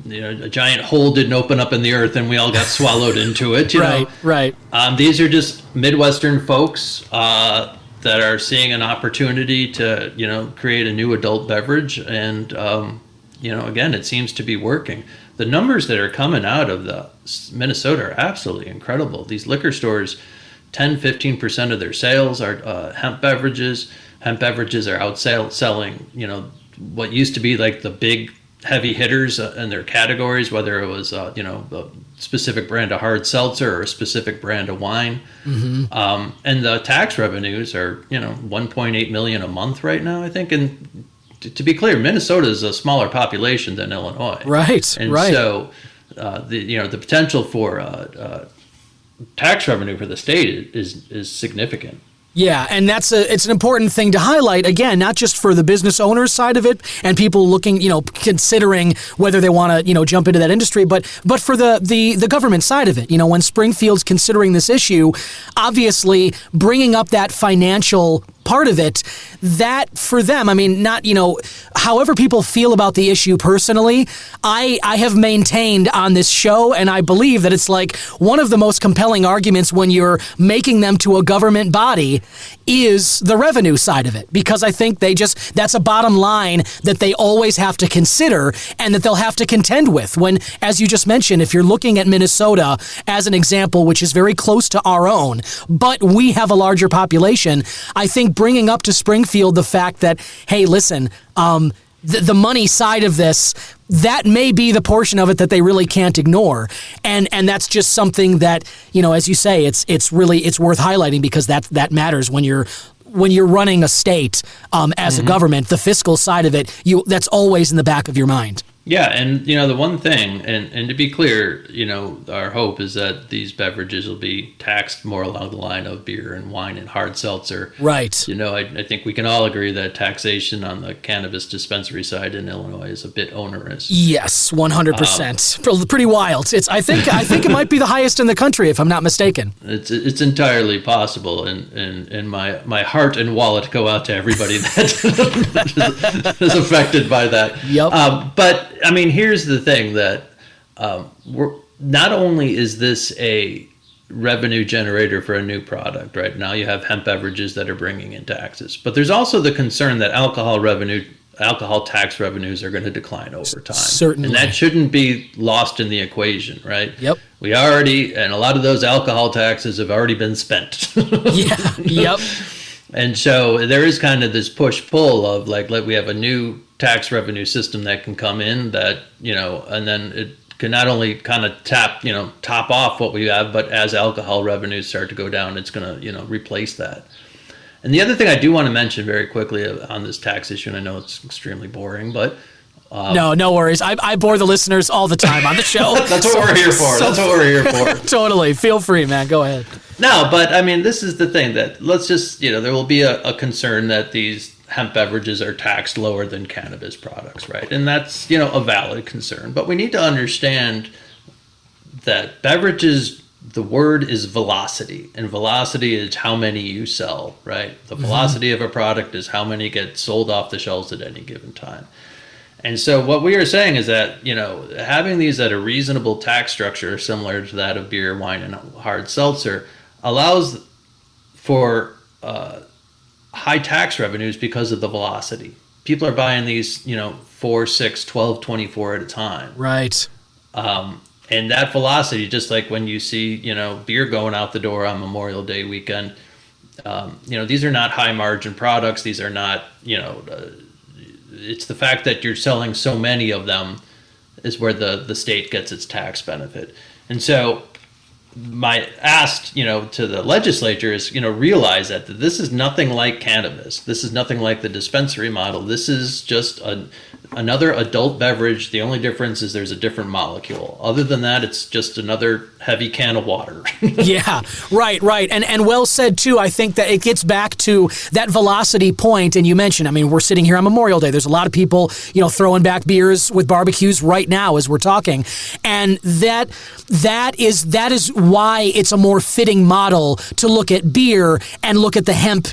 a giant hole didn't open up in the earth and we all got swallowed into it. Right. These are just Midwestern folks that are seeing an opportunity to create a new adult beverage, and again, it seems to be working. The numbers that are coming out of the Minnesota are absolutely incredible. These liquor stores, 10-15% of their sales are hemp beverages. Hemp beverages are outselling, what used to be like the big heavy hitters in their categories, whether it was, a specific brand of hard seltzer or a specific brand of wine. Mm-hmm. And the tax revenues are, $1.8 million a month right now, I think. And to be clear, Minnesota is a smaller population than Illinois. Right. And so the potential for tax revenue for the state is significant. Yeah, and it's an important thing to highlight, again, not just for the business owners side of it and people looking, considering whether they want to, jump into that industry, but for the government side of it. When Springfield's considering this issue, obviously bringing up that financial part of it, that for them, I mean, not, however people feel about the issue personally, I have maintained on this show, and I believe that it's like one of the most compelling arguments when you're making them to a government body is the revenue side of it, because I think that's a bottom line that they always have to consider and that they'll have to contend with when, as you just mentioned, if you're looking at Minnesota as an example, which is very close to our own, but we have a larger population, I think bringing up to Springfield the fact that, hey, listen, the money side of this, that may be the portion of it that they really can't ignore. And that's just something that, as you say, it's worth highlighting because that matters when you're running a state as a government. The fiscal side of it, that's always in the back of your mind. Yeah, and the one thing, and to be clear, our hope is that these beverages will be taxed more along the line of beer and wine and hard seltzer. Right. I think we can all agree that taxation on the cannabis dispensary side in Illinois is a bit onerous. Yes, 100%. Pretty wild. I think it might be the highest in the country, if I'm not mistaken. It's entirely possible, and my heart and wallet go out to everybody that is affected by that. Yep. But I mean, here's the thing that not only is this a revenue generator for a new product, right? Now you have hemp beverages that are bringing in taxes, but there's also the concern that alcohol tax revenues are going to decline over time. Certainly. And that shouldn't be lost in the equation, right? Yep. And a lot of those alcohol taxes have already been spent. Yeah. Yep. And so there is kind of this push-pull of like we have a new tax revenue system that can come in that, and then it can not only kind of top off what we have, but as alcohol revenues start to go down, it's going to, replace that. And the other thing I do want to mention very quickly on this tax issue, and I know it's extremely boring, but no worries. I bore the listeners all the time on the show. That's what we're here for. That's what we're here for. Totally. Feel free, man. Go ahead. No, but I mean, this is the thing that let's just, there will be a concern that these hemp beverages are taxed lower than cannabis products, right? And that's, a valid concern. But we need to understand that beverages, the word is velocity, and velocity is how many you sell, right? The velocity of a product is how many get sold off the shelves at any given time. And so what we are saying is that, having these at a reasonable tax structure similar to that of beer, wine, and hard seltzer allows for high tax revenues because of the velocity. People are buying these, 4, 6, 12, 24 at a time. Right. And that velocity, just like when you see, beer going out the door on Memorial Day weekend, these are not high margin products. These are not, it's the fact that you're selling so many of them is where the state gets its tax benefit. And so my ask, to the legislature is, realize that this is nothing like cannabis. This is nothing like the dispensary model. This is just another adult beverage. The only difference is there's a different molecule. Other than that, it's just another heavy can of water. Yeah, right. And well said, too. I think that it gets back to that velocity point. And you mentioned, we're sitting here on Memorial Day. There's a lot of people, throwing back beers with barbecues right now as we're talking. And that is why it's a more fitting model to look at beer and look at the hemp,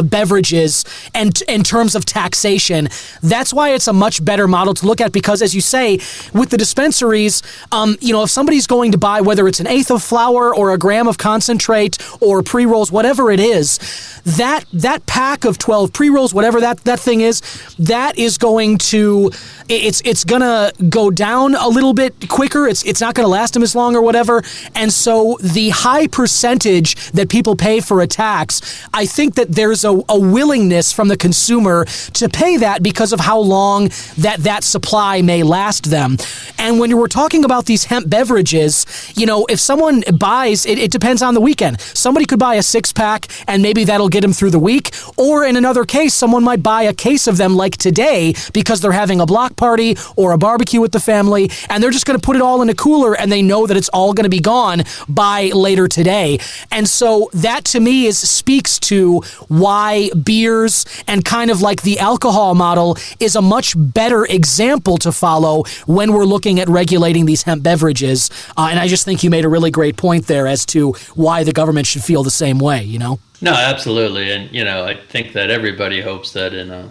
beverages and in terms of taxation. That's why it's a much better model to look at because, as you say, with the dispensaries, if somebody's going to buy, whether it's an eighth of flour or a gram of concentrate or pre-rolls, whatever it is, that pack of 12 pre-rolls, whatever that thing is, that is going to, it's going to go down a little bit quicker. It's not going to last them as long or whatever. And so the high percentage that people pay for a tax, I think that there's a willingness from the consumer to pay that because of how long that supply may last them. And when we're talking about these hemp beverages, if someone buys, it depends on the weekend. Somebody could buy a 6-pack and maybe that'll get them through the week. Or in another case, someone might buy a case of them like today because they're having a block party or a barbecue with the family and they're just going to put it all in a cooler and they know that it's all going to be gone by later today. And so that to me speaks to why beers and kind of like the alcohol model is a much better example to follow when we're looking at regulating these hemp beverages. And I just think you made a really great point there as to why the government should feel the same way, you know? No, absolutely. And, I think that everybody hopes that in a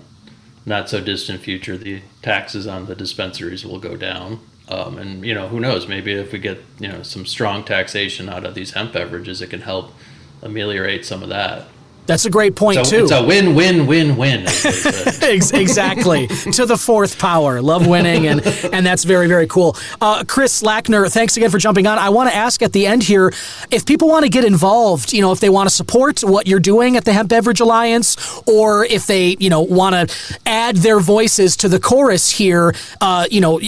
not so distant future, the taxes on the dispensaries will go down. And, who knows, maybe if we get, some strong taxation out of these hemp beverages, it can help ameliorate some of that. That's a great point, too. It's a win-win-win-win. Exactly. To the fourth power. Love winning, and that's very, very cool. Chris Lackner, thanks again for jumping on. I want to ask at the end here, if people want to get involved, if they want to support what you're doing at the Hemp Beverage Alliance, or if they, want to add their voices to the chorus here,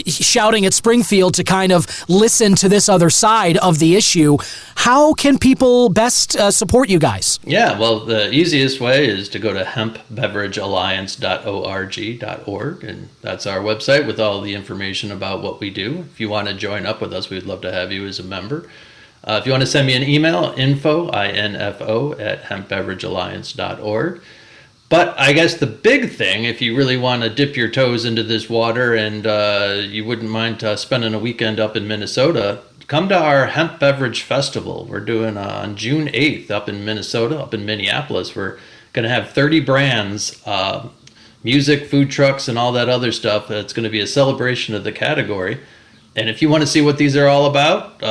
shouting at Springfield to kind of listen to this other side of the issue, how can people best support you guys? Yeah, well, the easiest way is to go to hempbeveragealliance.org, and that's our website with all the information about what we do. If you want to join up with us, we'd love to have you as a member. If you want to send me an email, info at hempbeveragealliance.org. But I guess the big thing, if you really want to dip your toes into this water and you wouldn't mind spending a weekend up in Minnesota, come to our Hemp Beverage Festival. We're doing on June 8th up in Minnesota, up in Minneapolis. We're going to have 30 brands, music, food trucks, and all that other stuff. It's going to be a celebration of the category. And if you want to see what these are all about,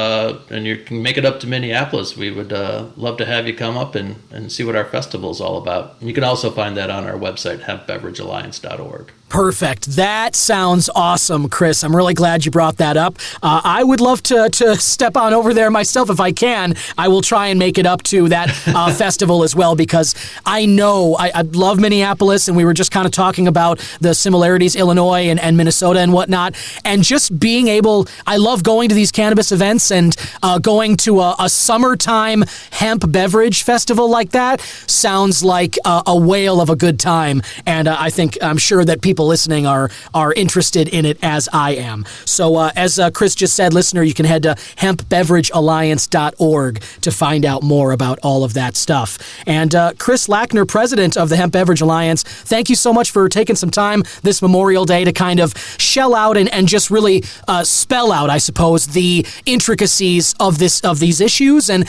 and you can make it up to Minneapolis, we would love to have you come up and see what our festival is all about. And you can also find that on our website, hempbeveragealliance.org. Perfect. That sounds awesome, Chris. I'm really glad you brought that up. I would love to step on over there myself if I can. I will try and make it up to that festival as well, because I know I love Minneapolis, and we were just kind of talking about the similarities, Illinois and Minnesota and whatnot. And just being able, I love going to these cannabis events and going to a summertime hemp beverage festival like that sounds like a whale of a good time. And I'm sure that people listening are interested in it as I am. So as Chris just said, listener, you can head to hempbeveragealliance.org to find out more about all of that stuff. And Chris Lackner, president of the Hemp Beverage Alliance, thank you so much for taking some time this Memorial Day to kind of shell out and just really spell out, I suppose, the intricacies of these issues, and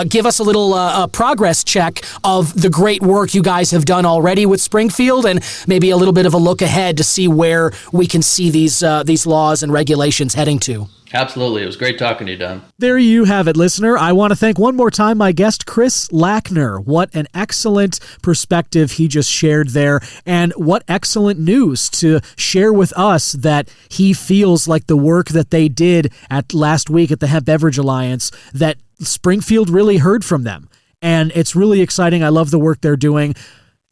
give us a little progress check of the great work you guys have done already with Springfield, and maybe a little bit of a look ahead to see where we can see these laws and regulations heading to. Absolutely. It was great talking to you, Don. There you have it, listener. I want to thank one more time my guest, Chris Lackner. What an excellent perspective he just shared there, and what excellent news to share with us that he feels like the work that they did at last week at the Hemp Beverage Alliance, that Springfield really heard from them. And it's really exciting. I love the work they're doing.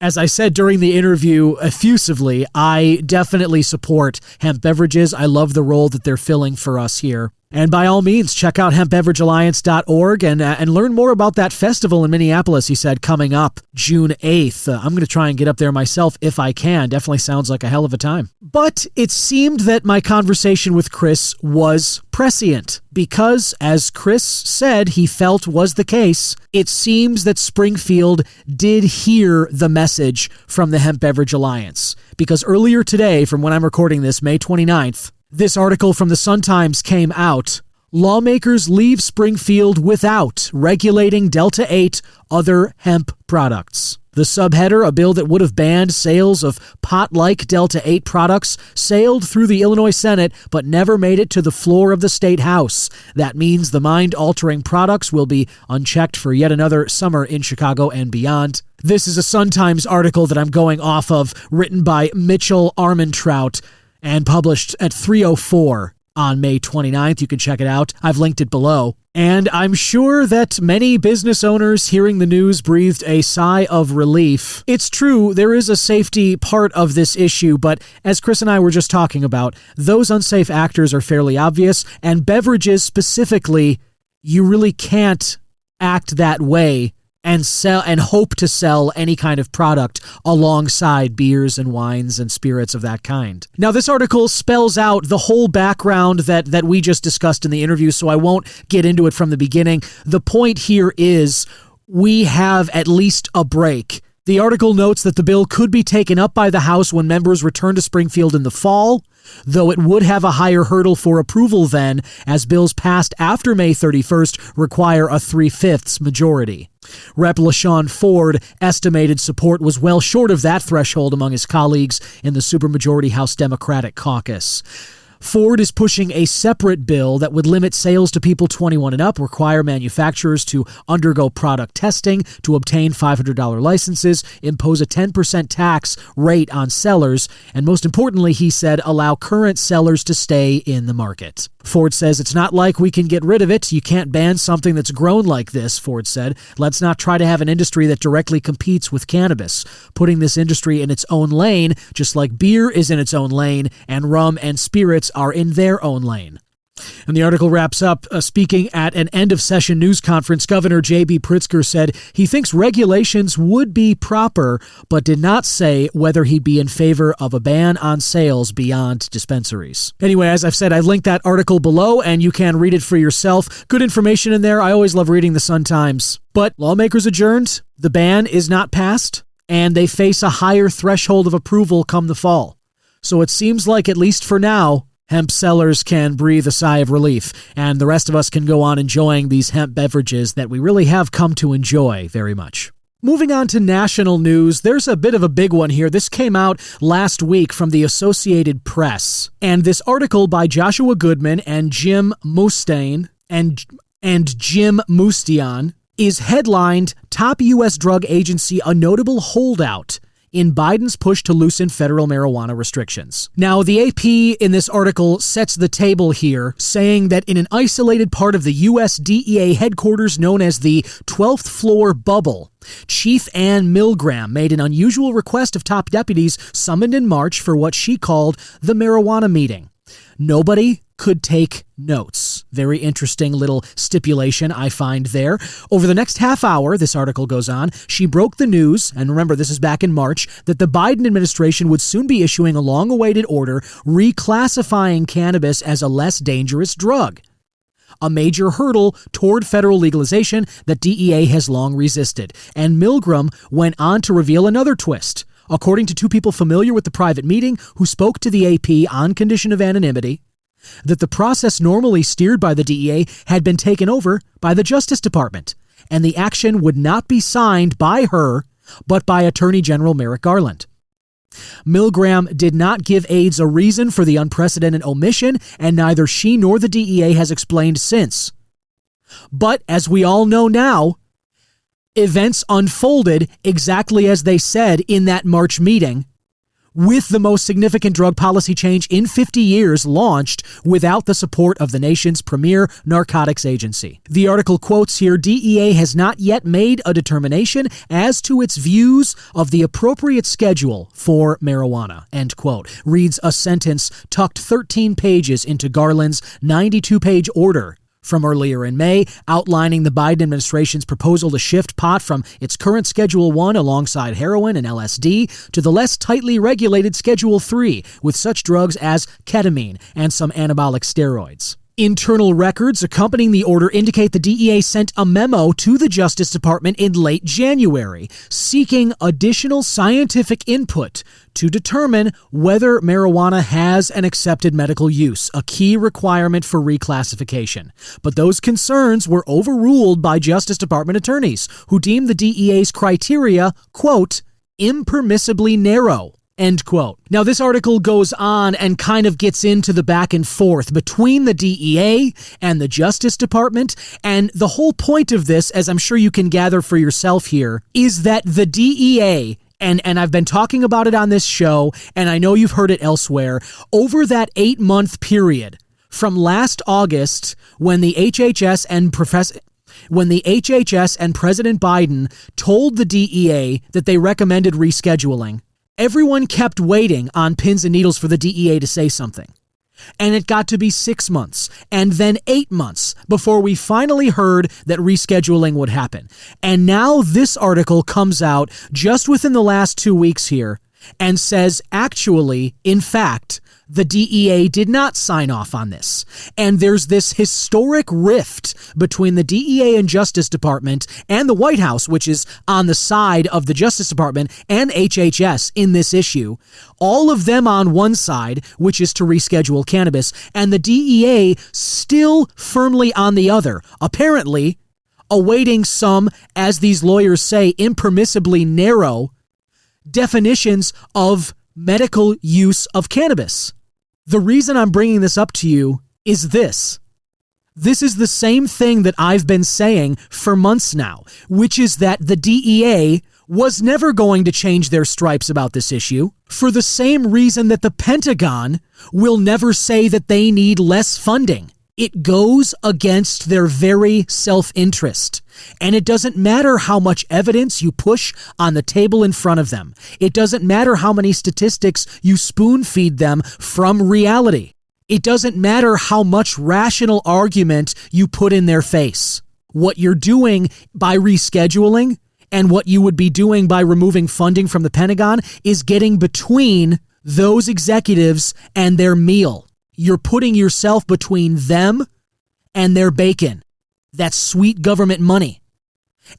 As I said during the interview effusively, I definitely support hemp beverages. I love the role that they're filling for us here. And by all means, check out hempbeveragealliance.org and learn more about that festival in Minneapolis, he said, coming up June 8th. I'm going to try and get up there myself if I can. Definitely sounds like a hell of a time. But it seemed that my conversation with Chris was prescient because, as Chris said he felt was the case, it seems that Springfield did hear the message from the Hemp Beverage Alliance. Because earlier today, from when I'm recording this, May 29th, this article from the Sun-Times came out. Lawmakers leave Springfield without regulating Delta-8 other hemp products. The subheader, a bill that would have banned sales of pot-like Delta-8 products, sailed through the Illinois Senate but never made it to the floor of the State House. That means the mind-altering products will be unchecked for yet another summer in Chicago and beyond. This is a Sun-Times article that I'm going off of, written by Mitchell Armentrout, and published at 3:04 on May 29th. You can check it out. I've linked it below. And I'm sure that many business owners hearing the news breathed a sigh of relief. It's true, there is a safety part of this issue, but as Chris and I were just talking about, those unsafe actors are fairly obvious, and beverages specifically, you really can't act that way and hope to sell any kind of product alongside beers and wines and spirits of that kind. Now, this article spells out the whole background that we just discussed in the interview, so I won't get into it from the beginning. The point here is we have at least a break. The article notes that the bill could be taken up by the House when members return to Springfield in the fall, though it would have a higher hurdle for approval then, as bills passed after May 31st require a 3/5 majority. Rep. LaShawn Ford estimated support was well short of that threshold among his colleagues in the supermajority House Democratic caucus. Ford is pushing a separate bill that would limit sales to people 21 and up, require manufacturers to undergo product testing to obtain $500 licenses, impose a 10% tax rate on sellers, and most importantly, he said, allow current sellers to stay in the market. Ford says it's not like we can get rid of it. You can't ban something that's grown like this, Ford said. Let's not try to have an industry that directly competes with cannabis, putting this industry in its own lane, just like beer is in its own lane and rum and spirits are in their own lane. And the article wraps up, speaking at an end-of-session news conference, Governor J.B. Pritzker said he thinks regulations would be proper, but did not say whether he'd be in favor of a ban on sales beyond dispensaries. Anyway, as I've said, I've linked that article below, and you can read it for yourself. Good information in there. I always love reading the Sun-Times. But lawmakers adjourned, the ban is not passed, and they face a higher threshold of approval come the fall. So it seems like, at least for now, hemp sellers can breathe a sigh of relief, and the rest of us can go on enjoying these hemp beverages that we really have come to enjoy very much. Moving on to national news, there's a bit of a big one here. This came out last week from the Associated Press, and this article by Joshua Goodman and Jim Mustian is headlined, Top U.S. Drug Agency, a Notable Holdout in Biden's push to loosen federal marijuana restrictions. Now, the AP in this article sets the table here, saying that in an isolated part of the U.S. DEA headquarters known as the 12th floor bubble, Chief Ann Milgram made an unusual request of top deputies summoned in March for what she called the marijuana meeting. Nobody could take notes. Very interesting little stipulation I find there. Over the next half hour, this article goes on, she broke the news, and remember this is back in March, that the Biden administration would soon be issuing a long-awaited order reclassifying cannabis as a less dangerous drug. A major hurdle toward federal legalization that DEA has long resisted. And Milgram went on to reveal another twist. According to two people familiar with the private meeting who spoke to the AP on condition of anonymity, that the process normally steered by the DEA had been taken over by the Justice Department, and the action would not be signed by her, but by Attorney General Merrick Garland. Milgram did not give aides a reason for the unprecedented omission, and neither she nor the DEA has explained since. But as we all know now, events unfolded exactly as they said in that March meeting, with the most significant drug policy change in 50 years launched without the support of the nation's premier narcotics agency. The article quotes here, DEA has not yet made a determination as to its views of the appropriate schedule for marijuana, end quote, reads a sentence tucked 13 pages into Garland's 92-page order from earlier in May, outlining the Biden administration's proposal to shift pot from its current Schedule 1 alongside heroin and LSD to the less tightly regulated Schedule 3 with such drugs as ketamine and some anabolic steroids. Internal records accompanying the order indicate the DEA sent a memo to the Justice Department in late January seeking additional scientific input to determine whether marijuana has an accepted medical use, a key requirement for reclassification. But those concerns were overruled by Justice Department attorneys who deemed the DEA's criteria, quote, impermissibly narrow. End quote. Now, this article goes on and kind of gets into the back and forth between the DEA and the Justice Department. And the whole point of this, as I'm sure you can gather for yourself here, is that the DEA, and I've been talking about it on this show, and I know you've heard it elsewhere, over that 8-month period from last August when the HHS and President Biden told the DEA that they recommended rescheduling, everyone kept waiting on pins and needles for the DEA to say something. And it got to be 6 months and then 8 months before we finally heard that rescheduling would happen. And now this article comes out just within the last 2 weeks here and says, actually, in fact, the DEA did not sign off on this. And there's this historic rift between the DEA and Justice Department and the White House, which is on the side of the Justice Department and HHS in this issue. All of them on one side, which is to reschedule cannabis, and the DEA still firmly on the other, apparently awaiting some, as these lawyers say, impermissibly narrow definitions of medical use of cannabis. The reason I'm bringing this up to you is this. This is the same thing that I've been saying for months now, which is that the DEA was never going to change their stripes about this issue for the same reason that the Pentagon will never say that they need less funding. It goes against their very self-interest. And it doesn't matter how much evidence you push on the table in front of them. It doesn't matter how many statistics you spoon-feed them from reality. It doesn't matter how much rational argument you put in their face. What you're doing by rescheduling and what you would be doing by removing funding from the Pentagon is getting between those executives and their meal. You're putting yourself between them and their bacon. That's sweet government money.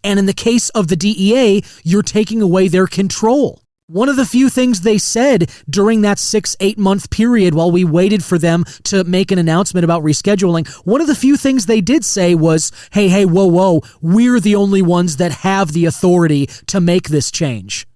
And in the case of the DEA, you're taking away their control. One of the few things they said during that 6-8 month period while we waited for them to make an announcement about rescheduling, one of the few things they did say was, hey, whoa, we're the only ones that have the authority to make this change.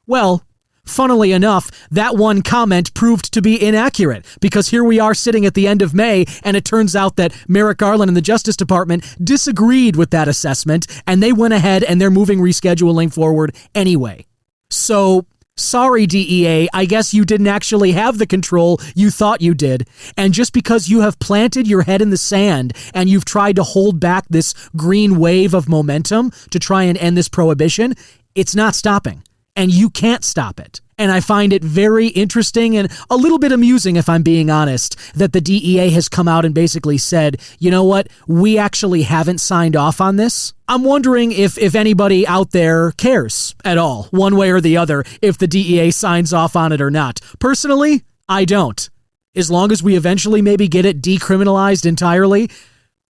Well, funnily enough, that one comment proved to be inaccurate because here we are sitting at the end of May and it turns out that Merrick Garland and the Justice Department disagreed with that assessment and they went ahead and they're moving rescheduling forward anyway. So, sorry DEA, I guess you didn't actually have the control you thought you did. And just because you have planted your head in the sand and you've tried to hold back this green wave of momentum to try and end this prohibition, it's not stopping. And you can't stop it. And I find it very interesting and a little bit amusing, if I'm being honest, that the DEA has come out and basically said, you know what, we actually haven't signed off on this. I'm wondering if anybody out there cares at all, one way or the other, if the DEA signs off on it or not. Personally, I don't. As long as we eventually maybe get it decriminalized entirely,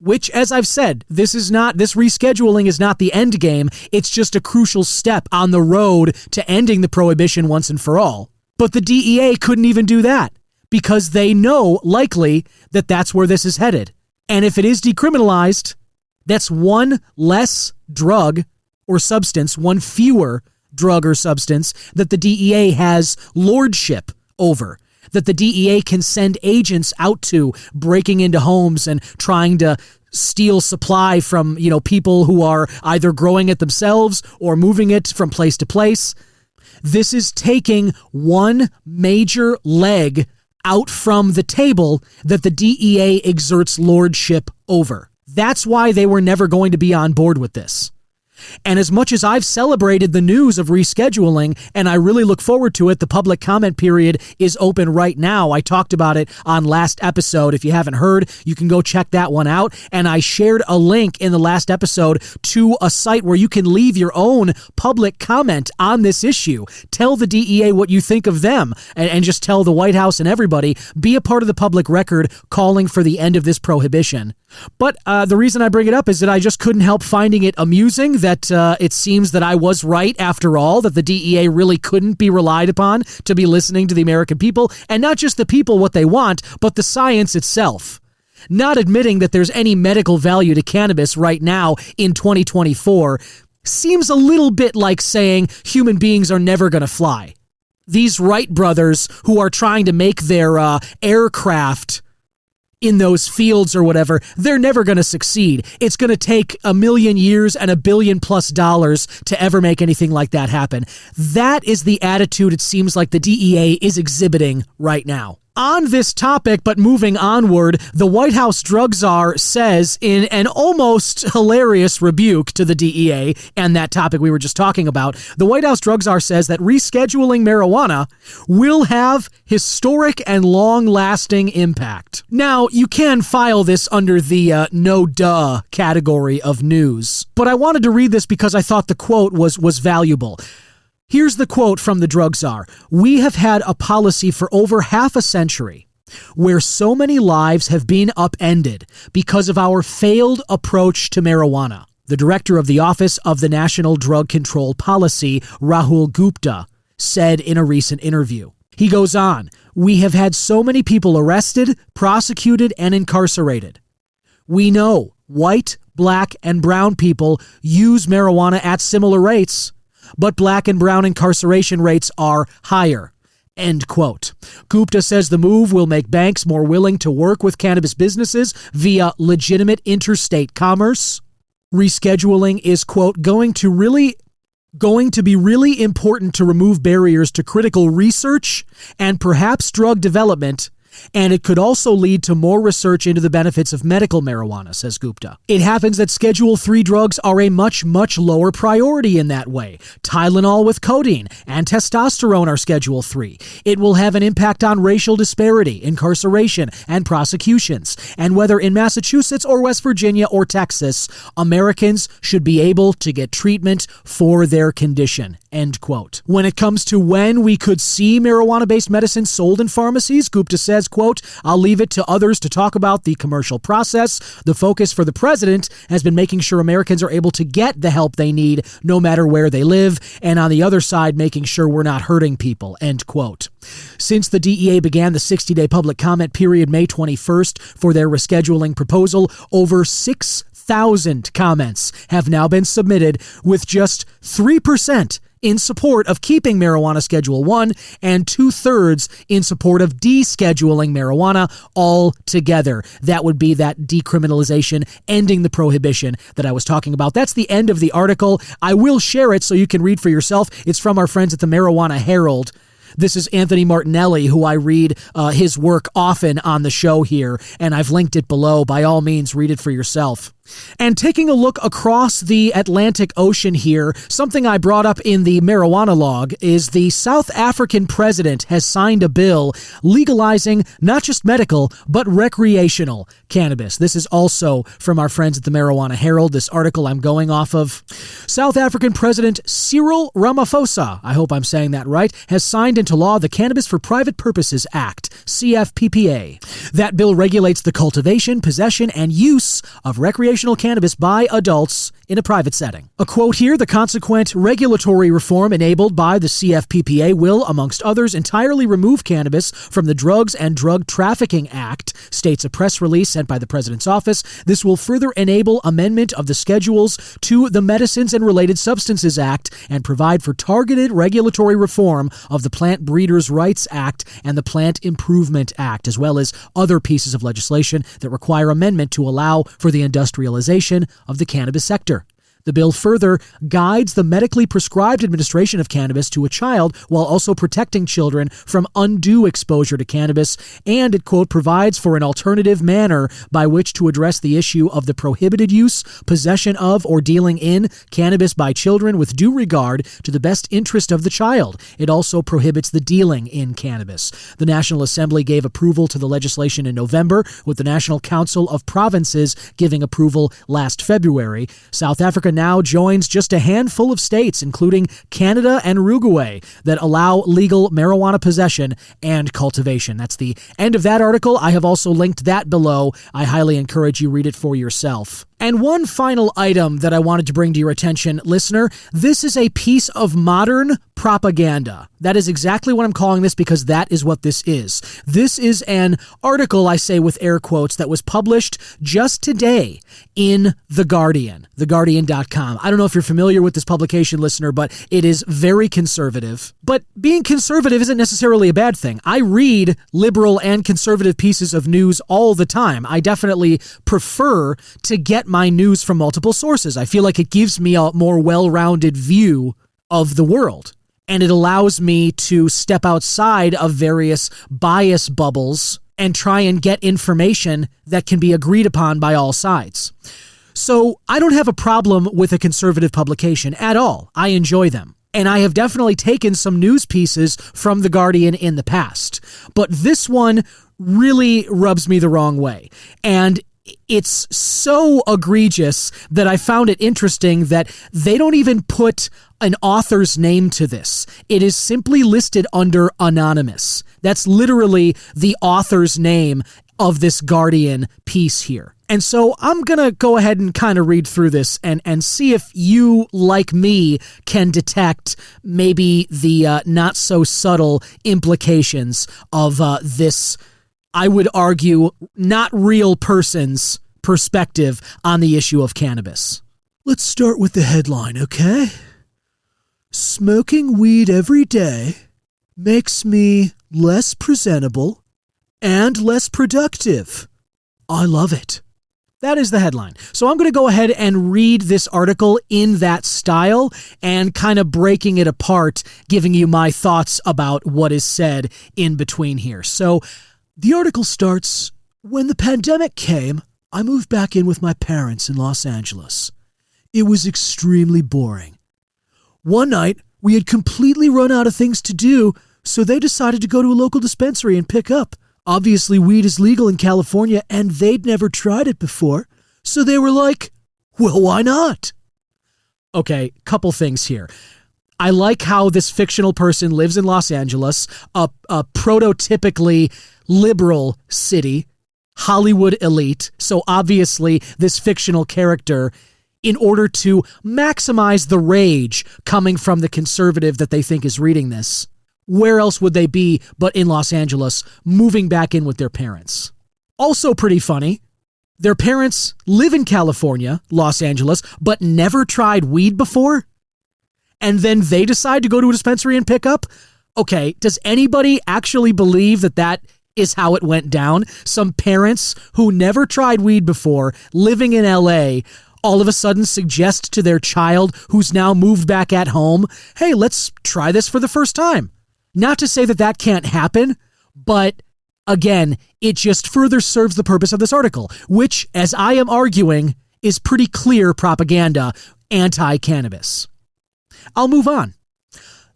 which, as I've said, this rescheduling is not the end game. It's just a crucial step on the road to ending the prohibition once and for all. But the DEA couldn't even do that because they know, likely, that that's where this is headed. And if it is decriminalized, that's one less drug or substance, one fewer drug or substance that the DEA has lordship over, that the DEA can send agents out to, breaking into homes and trying to steal supply from, people who are either growing it themselves or moving it from place to place. This is taking one major leg out from the table that the DEA exerts lordship over. That's why they were never going to be on board with this. And as much as I've celebrated the news of rescheduling, and I really look forward to it, the public comment period is open right now. I talked about it on last episode. If you haven't heard, you can go check that one out. And I shared a link in the last episode to a site where you can leave your own public comment on this issue. Tell the DEA what you think of them, and just tell the White House and everybody, be a part of the public record calling for the end of this prohibition. But the reason I bring it up is that I just couldn't help finding it amusing that it seems that I was right after all, that the DEA really couldn't be relied upon to be listening to the American people, and not just the people what they want, but the science itself. Not admitting that there's any medical value to cannabis right now in 2024 seems a little bit like saying human beings are never going to fly. These Wright brothers who are trying to make their aircraft in those fields or whatever, they're never going to succeed. It's going to take 1 million years and $1 billion+ to ever make anything like that happen. That is the attitude it seems like the DEA is exhibiting right now. On this topic, but moving onward, the White House drug czar says in an almost hilarious rebuke to the DEA and that topic we were just talking about, the White House drug czar says that rescheduling marijuana will have historic and long-lasting impact. Now, you can file this under the no-duh category of news, but I wanted to read this because I thought the quote was valuable. Here's the quote from the drug czar. "We have had a policy for over half a century where so many lives have been upended because of our failed approach to marijuana." The director of the Office of the National Drug Control Policy, Rahul Gupta, said in a recent interview. He goes on, "We have had so many people arrested, prosecuted, and incarcerated. We know white, black, and brown people use marijuana at similar rates, but black and brown incarceration rates are higher." End quote. Gupta says the move will make banks more willing to work with cannabis businesses via legitimate interstate commerce. Rescheduling is, quote, going to be really important to remove barriers to critical research and perhaps drug development, and it could also lead to more research into the benefits of medical marijuana, says Gupta. It happens that Schedule III drugs are a much, much lower priority in that way. Tylenol with codeine and testosterone are Schedule III. It will have an impact on racial disparity, incarceration, and prosecutions. And whether in Massachusetts or West Virginia or Texas, Americans should be able to get treatment for their condition. End quote. When it comes to when we could see marijuana-based medicine sold in pharmacies, Gupta says, quote, "I'll leave it to others to talk about the commercial process. The focus for the president has been making sure Americans are able to get the help they need no matter where they live, and on the other side, making sure we're not hurting people." End quote. Since the DEA began the 60-day public comment period May 21st for their rescheduling proposal, over 6,000 comments have now been submitted, with just 3% in support of keeping marijuana Schedule I and 2/3 in support of descheduling marijuana altogether. That would be that decriminalization, ending the prohibition that I was talking about. That's the end of the article. I will share it so you can read for yourself. It's from our friends at the Marijuana Herald. This is Anthony Martinelli, who I read his work often on the show here, and I've linked it below. By all means, read it for yourself. And taking a look across the Atlantic Ocean here, something I brought up in the marijuana log is the South African president has signed a bill legalizing not just medical, but recreational cannabis. This is also from our friends at the Marijuana Herald, this article I'm going off of. South African President Cyril Ramaphosa, I hope I'm saying that right, has signed into law the Cannabis for Private Purposes Act, CFPPA. That bill regulates the cultivation, possession, and use of recreational cannabis by adults in a private setting. A quote here, "The consequent regulatory reform enabled by the CFPPA will, amongst others, entirely remove cannabis from the Drugs and Drug Trafficking Act," states a press release sent by the president's office. "This will further enable amendment of the schedules to the Medicines and Related Substances Act and provide for targeted regulatory reform of the Plant Breeders' Rights Act and the Plant Improvement Act, as well as other pieces of legislation that require amendment to allow for the industrialization of the cannabis sector." The bill further guides the medically prescribed administration of cannabis to a child while also protecting children from undue exposure to cannabis, and it, quote, "provides for an alternative manner by which to address the issue of the prohibited use, possession of, or dealing in cannabis by children with due regard to the best interest of the child." It also prohibits the dealing in cannabis. The National Assembly gave approval to the legislation in November, with the National Council of Provinces giving approval last February. South Africa now joins just a handful of states, including Canada and Uruguay, that allow legal marijuana possession and cultivation. That's the end of that article. I have also linked that below. I highly encourage you read it for yourself. And one final item that I wanted to bring to your attention, listener. This is a piece of modern propaganda. That is exactly what I'm calling this, because that is what this is. This is an article, I say with air quotes, that was published just today in The Guardian, theguardian.com. I don't know if you're familiar with this publication, listener, but it is very conservative. But being conservative isn't necessarily a bad thing. I read liberal and conservative pieces of news all the time. I definitely prefer to get my news from multiple sources. I feel like it gives me a more well-rounded view of the world. and it allows me to step outside of various bias bubbles and try and get information that can be agreed upon by all sides. So I don't have a problem with a conservative publication at all. I enjoy them. And I have definitely taken some news pieces from The Guardian in the past. But this one really rubs me the wrong way. And it's so egregious that I found it interesting that they don't even put an author's name to this. It is simply listed under anonymous. That's literally the author's name of this Guardian piece here. And so I'm going to go ahead and kind of read through this and see if you, like me, can detect maybe the not so subtle implications of this, I would argue, not real person's perspective on the issue of cannabis. Let's start with the headline, okay? Smoking weed every day makes me less presentable and less productive. I love it. That is the headline. So I'm going to go ahead and read this article in that style and kind of breaking it apart, giving you my thoughts about what is said in between here. So the article starts, when the pandemic came, I moved back in with my parents in Los Angeles. It was extremely boring. One night, we had completely run out of things to do, so they decided to go to a local dispensary and pick up. Obviously, weed is legal in California, and they'd never tried it before, so they were like, well, why not? Okay, couple things here. I like how this fictional person lives in Los Angeles, a prototypically liberal city, Hollywood elite. So obviously, this fictional character, in order to maximize the rage coming from the conservative that they think is reading this, where else would they be but in Los Angeles, moving back in with their parents? Also pretty funny, their parents live in California, Los Angeles, but never tried weed before? And then they decide to go to a dispensary and pick up? Okay, does anybody actually believe that that is how it went down? Some parents who never tried weed before, living in LA, all of a sudden suggest to their child who's now moved back at home, hey, let's try this for the first time. Not to say that that can't happen, but again, it just further serves the purpose of this article, which, as I am arguing, is pretty clear propaganda anti-cannabis. I'll move on.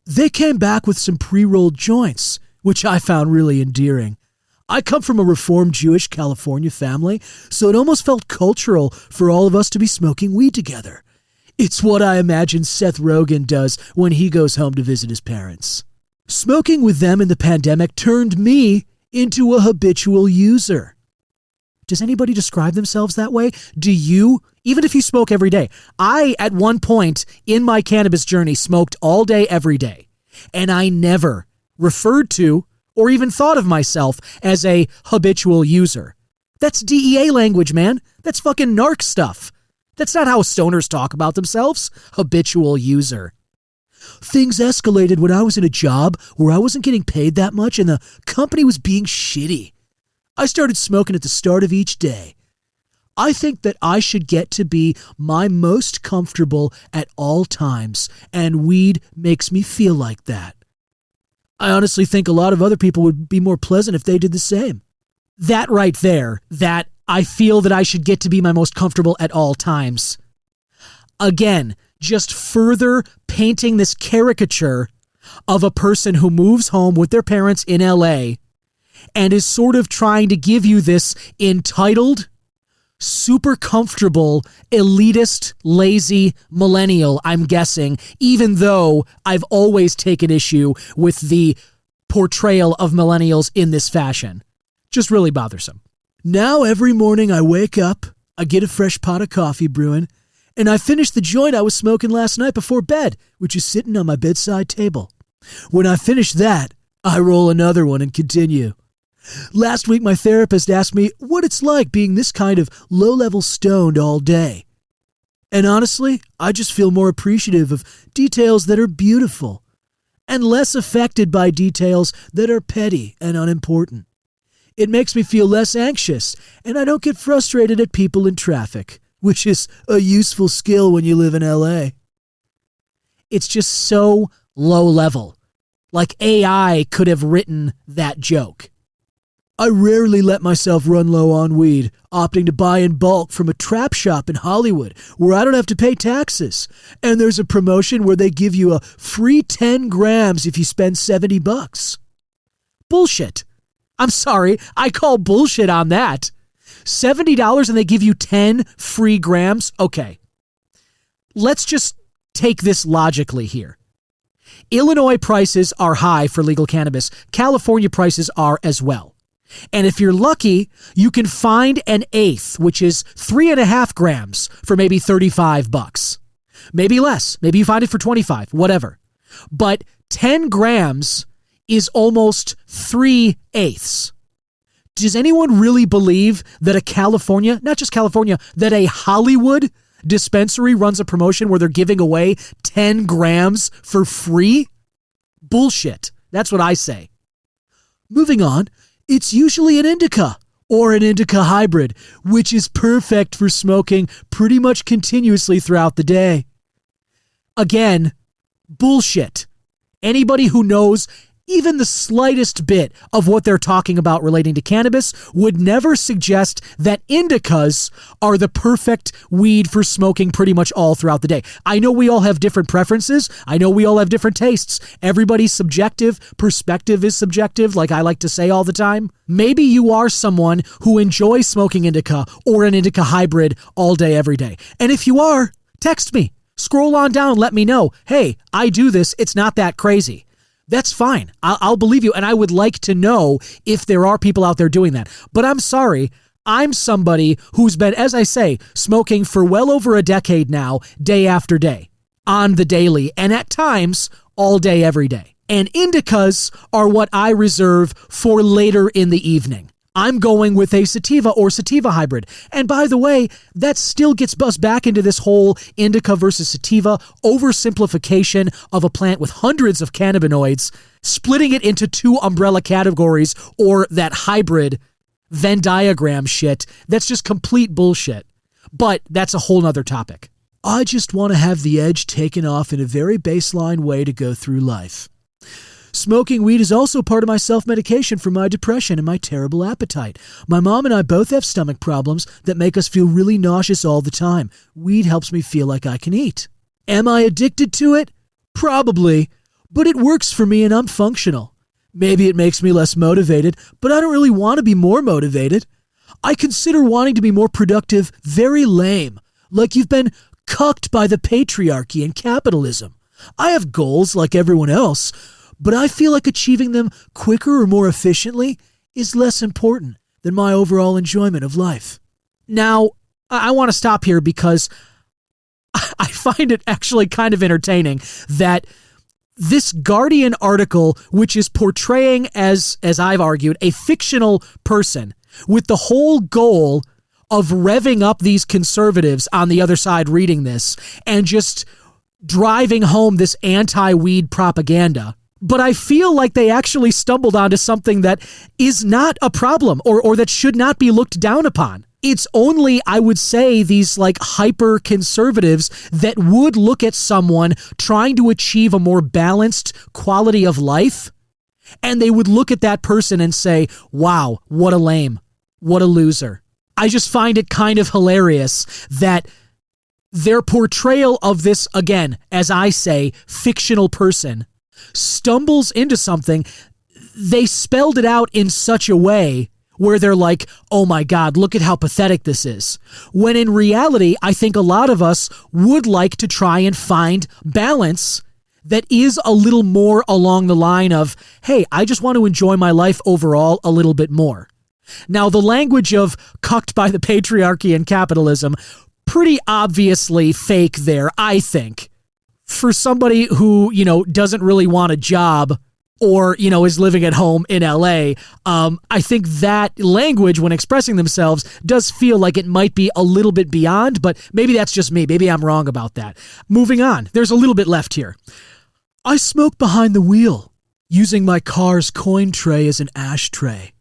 They came back with some pre-rolled joints, which I found really endearing. I come from a Reformed Jewish California family, so it almost felt cultural for all of us to be smoking weed together. It's what I imagine Seth Rogen does when he goes home to visit his parents. Smoking with them in the pandemic turned me into a habitual user. Does anybody describe themselves that way? Do you? Even if you smoke every day. I, at one point in my cannabis journey, smoked all day, every day. And I never referred to or even thought of myself as a habitual user. That's DEA language, man. That's fucking narc stuff. That's not how stoners talk about themselves. Habitual user. Things escalated when I was in a job where I wasn't getting paid that much and the company was being shitty. I started smoking at the start of each day. I think that I should get to be my most comfortable at all times, and weed makes me feel like that. I honestly think a lot of other people would be more pleasant if they did the same. That right there, that I feel that I should get to be my most comfortable at all times. Again, just further painting this caricature of a person who moves home with their parents in LA and is sort of trying to give you this entitled, super comfortable, elitist, lazy millennial, I'm guessing, even though I've always taken issue with the portrayal of millennials in this fashion. Just really bothersome. Now every morning I wake up, I get a fresh pot of coffee brewing, and I finish the joint I was smoking last night before bed, which is sitting on my bedside table. When I finish that, I roll another one and continue. Last week, my therapist asked me what it's like being this kind of low-level stoned all day. And honestly, I just feel more appreciative of details that are beautiful and less affected by details that are petty and unimportant. It makes me feel less anxious, and I don't get frustrated at people in traffic, which is a useful skill when you live in LA. It's just so low level. Like AI could have written that joke. I rarely let myself run low on weed, opting to buy in bulk from a trap shop in Hollywood where I don't have to pay taxes. And there's a promotion where they give you a free 10 grams if you spend $70. Bullshit. I'm sorry, I call bullshit on that. $70 and they give you 10 free grams? Okay. Let's just take this logically here. Illinois prices are high for legal cannabis. California prices are as well. And if you're lucky, you can find an eighth, which is 3.5 grams for maybe $35. Maybe less. Maybe you find it for 25, whatever. But 10 grams is almost 3/8. Does anyone really believe that a California, not just California, that a Hollywood dispensary runs a promotion where they're giving away 10 grams for free? Bullshit. That's what I say. Moving on, it's usually an indica or an indica hybrid, which is perfect for smoking pretty much continuously throughout the day. Again, bullshit. Anybody who knows even the slightest bit of what they're talking about relating to cannabis would never suggest that indicas are the perfect weed for smoking pretty much all throughout the day. I know we all have different preferences. I know we all have different tastes. Everybody's subjective. Perspective is subjective, like I like to say all the time. Maybe you are someone who enjoys smoking indica or an indica hybrid all day, every day. And if you are, text me. Scroll on down, let me know. Hey, I do this. It's not that crazy. That's fine. I'll believe you. And I would like to know if there are people out there doing that. But I'm sorry. I'm somebody who's been, as I say, smoking for well over a decade now, day after day, on the daily, and at times, all day, every day. And indicas are what I reserve for later in the evening. I'm going with a sativa or sativa hybrid. And by the way, that still gets us back into this whole indica versus sativa oversimplification of a plant with hundreds of cannabinoids, splitting it into two umbrella categories, or that hybrid Venn diagram shit. That's just complete bullshit. But that's a whole nother topic. I just want to have the edge taken off in a very baseline way to go through life. Smoking weed is also part of my self-medication for my depression and my terrible appetite. My mom and I both have stomach problems that make us feel really nauseous all the time. Weed helps me feel like I can eat. Am I addicted to it? Probably, but it works for me and I'm functional. Maybe it makes me less motivated, but I don't really want to be more motivated. I consider wanting to be more productive very lame, like you've been cucked by the patriarchy and capitalism. I have goals like everyone else, but I feel like achieving them quicker or more efficiently is less important than my overall enjoyment of life. Now, I want to stop here because I find it actually kind of entertaining that this Guardian article, which is portraying, as I've argued, a fictional person with the whole goal of revving up these conservatives on the other side reading this and just driving home this anti-weed propaganda. But I feel like they actually stumbled onto something that is not a problem or that should not be looked down upon. It's only, I would say, these like hyper conservatives that would look at someone trying to achieve a more balanced quality of life, and they would look at that person and say, wow, what a lame, what a loser. I just find it kind of hilarious that their portrayal of this, again, as I say, fictional person stumbles into something. They spelled it out in such a way where they're like, oh my God, look at how pathetic this is. When in reality, I think a lot of us would like to try and find balance that is a little more along the line of, hey, I just want to enjoy my life overall a little bit more. Now, the language of cucked by the patriarchy and capitalism, pretty obviously fake there, I think. For somebody who, doesn't really want a job or, is living at home in LA, I think that language when expressing themselves does feel like it might be a little bit beyond, but maybe that's just me. Maybe I'm wrong about that. Moving on. There's a little bit left here. I smoke behind the wheel, using my car's coin tray as an ashtray.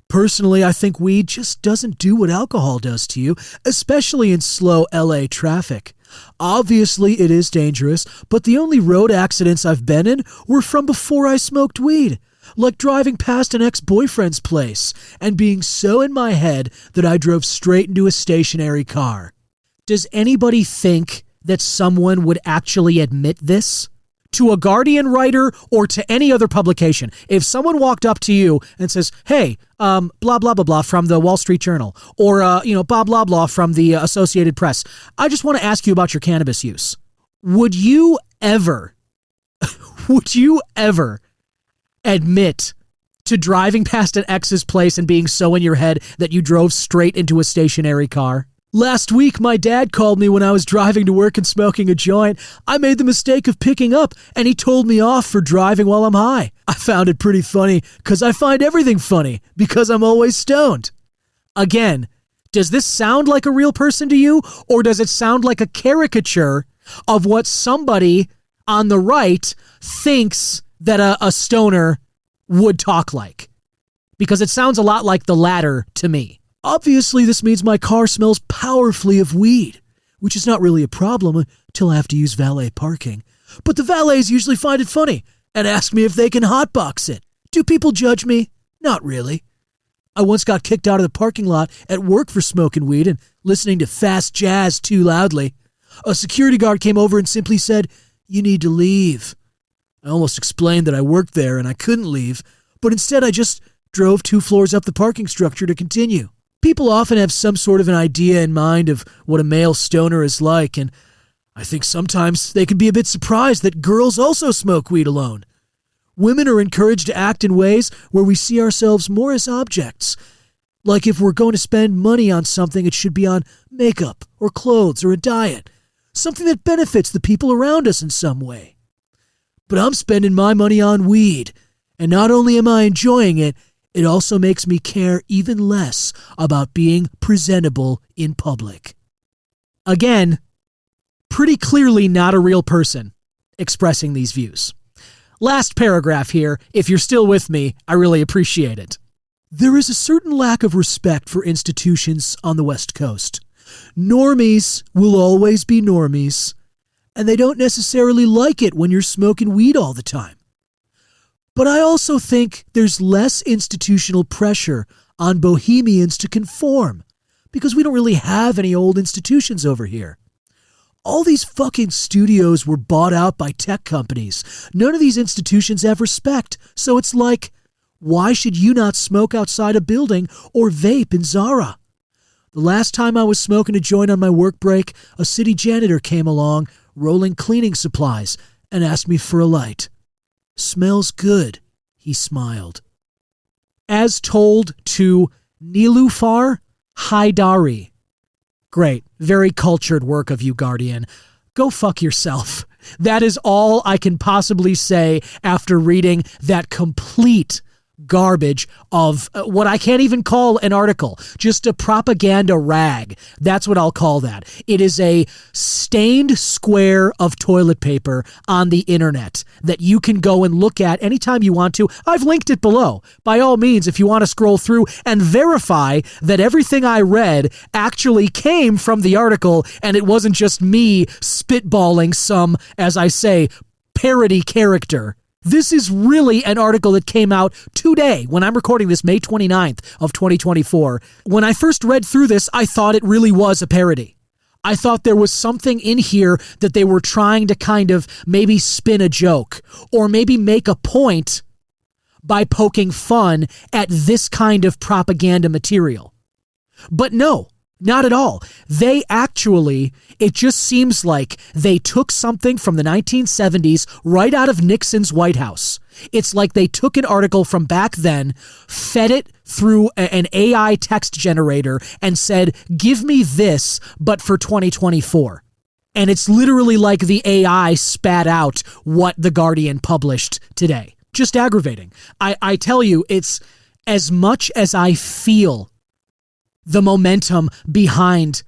Personally, I think weed just doesn't do what alcohol does to you, especially in slow LA traffic. Obviously, it is dangerous, but the only road accidents I've been in were from before I smoked weed, like driving past an ex-boyfriend's place and being so in my head that I drove straight into a stationary car. Does anybody think that someone would actually admit this? To a Guardian writer or to any other publication, if someone walked up to you and says, hey, blah, blah, blah, blah from the Wall Street Journal, or, blah, blah, blah from the Associated Press, I just want to ask you about your cannabis use. Would you ever admit to driving past an ex's place and being so in your head that you drove straight into a stationary car? Last week, my dad called me when I was driving to work and smoking a joint. I made the mistake of picking up, and he told me off for driving while I'm high. I found it pretty funny, because I find everything funny, because I'm always stoned. Again, does this sound like a real person to you, or does it sound like a caricature of what somebody on the right thinks that a stoner would talk like? Because it sounds a lot like the latter to me. Obviously, this means my car smells powerfully of weed, which is not really a problem until I have to use valet parking. But the valets usually find it funny and ask me if they can hotbox it. Do people judge me? Not really. I once got kicked out of the parking lot at work for smoking weed and listening to fast jazz too loudly. A security guard came over and simply said, "You need to leave." I almost explained that I worked there and I couldn't leave, but instead I just drove 2 floors up the parking structure to continue. People often have some sort of an idea in mind of what a male stoner is like, and I think sometimes they can be a bit surprised that girls also smoke weed alone. Women are encouraged to act in ways where we see ourselves more as objects. Like if we're going to spend money on something, it should be on makeup or clothes or a diet, something that benefits the people around us in some way. But I'm spending my money on weed, and not only am I enjoying it, it also makes me care even less about being presentable in public. Again, pretty clearly not a real person expressing these views. Last paragraph here. If you're still with me, I really appreciate it. There is a certain lack of respect for institutions on the West Coast. Normies will always be normies, and they don't necessarily like it when you're smoking weed all the time. But I also think there's less institutional pressure on bohemians to conform, because we don't really have any old institutions over here. All these fucking studios were bought out by tech companies. None of these institutions have respect, so it's like, why should you not smoke outside a building or vape in Zara? The last time I was smoking a joint on my work break, a city janitor came along, rolling cleaning supplies, and asked me for a light. "Smells good," he smiled. As told to Nilufar Haidari. Great, very cultured work of you, Guardian. Go fuck yourself. That is all I can possibly say after reading that complete garbage of what I can't even call an article, just a propaganda rag. That's what I'll call that. It is a stained square of toilet paper on the internet that you can go and look at anytime you want to. I've linked it below. By all means, if you want to scroll through and verify that everything I read actually came from the article and it wasn't just me spitballing some, as I say, parody character. This is really an article that came out today when I'm recording this, May 29th of 2024. When I first read through this, I thought it really was a parody. I thought there was something in here that they were trying to kind of maybe spin a joke or maybe make a point by poking fun at this kind of propaganda material. But no. Not at all. They actually, it just seems like they took something from the 1970s right out of Nixon's White House. It's like they took an article from back then, fed it through an AI text generator, and said, give me this, but for 2024. And it's literally like the AI spat out what The Guardian published today. Just aggravating. I tell you, it's as much as I feel the momentum behind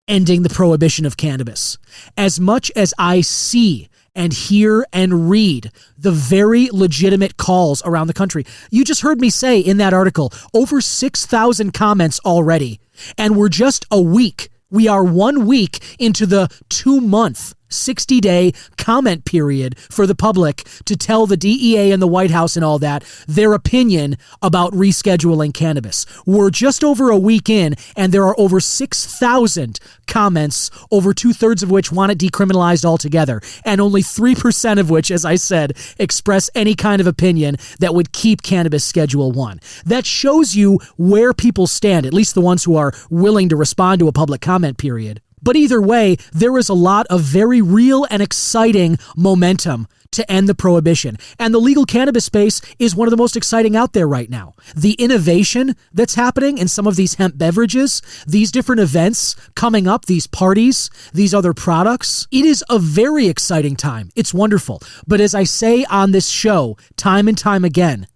ending the prohibition of cannabis, as much as I see and hear and read the very legitimate calls around the country. You just heard me say in that article, over 6,000 comments already, and we're just a week We are 1 week into the 2-month 60-day comment period for the public to tell the DEA and the White House and all that their opinion about rescheduling cannabis. We're just over a week in, and there are over 6,000 comments, over 2/3 of which want it decriminalized altogether, and only 3% of which, as I said, express any kind of opinion that would keep cannabis Schedule 1. That shows you where people stand, at least the ones who are willing to respond to a public comment period. But either way, there is a lot of very real and exciting momentum to end the prohibition. And the legal cannabis space is one of the most exciting out there right now. The innovation that's happening in some of these hemp beverages, these different events coming up, these parties, these other products, it is a very exciting time. It's wonderful. But as I say on this show, time and time again,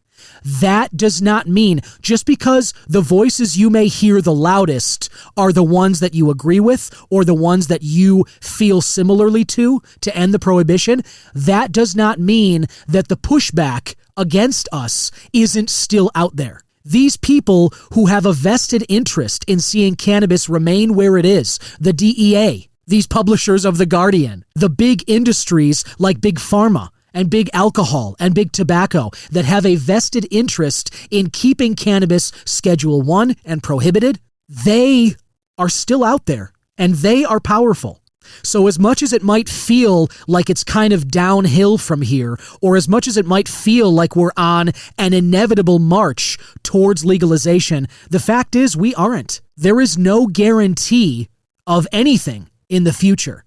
that does not mean just because the voices you may hear the loudest are the ones that you agree with or the ones that you feel similarly to end the prohibition, that does not mean that the pushback against us isn't still out there. These people who have a vested interest in seeing cannabis remain where it is, the DEA, these publishers of The Guardian, the big industries like Big Pharma, and big alcohol and big tobacco that have a vested interest in keeping cannabis Schedule 1 and prohibited, they are still out there and they are powerful. So as much as it might feel like it's kind of downhill from here, or as much as it might feel like we're on an inevitable march towards legalization, the fact is we aren't. There is no guarantee of anything in the future.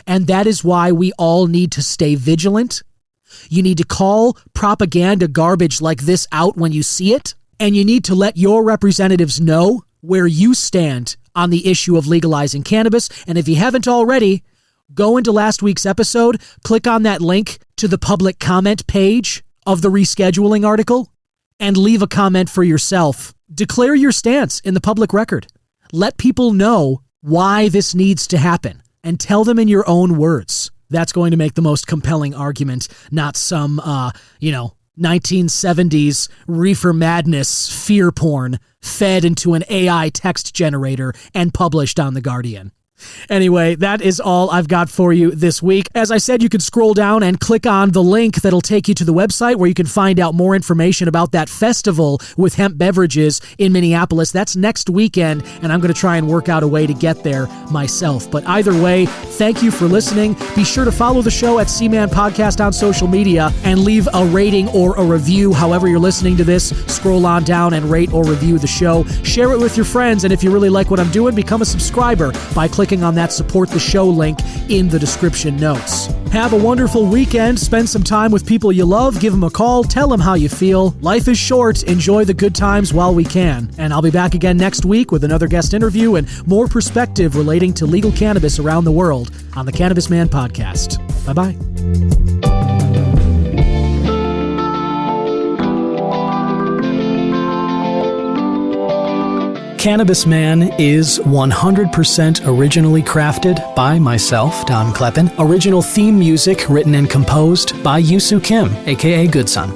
And that is why we all need to stay vigilant. You need to call propaganda garbage like this out when you see it, and you need to let your representatives know where you stand on the issue of legalizing cannabis. And if you haven't already, go into last week's episode, click on that link to the public comment page of the rescheduling article, and leave a comment for yourself. Declare your stance in the public record. Let people know why this needs to happen, and tell them in your own words. That's going to make the most compelling argument, not some, 1970s reefer madness fear porn fed into an AI text generator and published on The Guardian. Anyway, that is all I've got for you this week. As I said, you can scroll down and click on the link that'll take you to the website where you can find out more information about that festival with hemp beverages in Minneapolis. That's next weekend, and I'm going to try and work out a way to get there myself. But either way, thank you for listening. Be sure to follow the show at C-Man Podcast on social media and leave a rating or a review. However you're listening to this, scroll on down and rate or review the show. Share it with your friends, and if you really like what I'm doing, become a subscriber by clicking on that support the show link in the description notes. Have a wonderful weekend. Spend some time with people you love. Give them a call. Tell them how you feel. Life is short. Enjoy the good times while we can. And I'll be back again next week with another guest interview and more perspective relating to legal cannabis around the world on the Cannabis Man Podcast. Bye-bye. Cannabis Man is 100% originally crafted by myself, Don Kleppen. Original theme music written and composed by Yusu Kim, aka Goodson.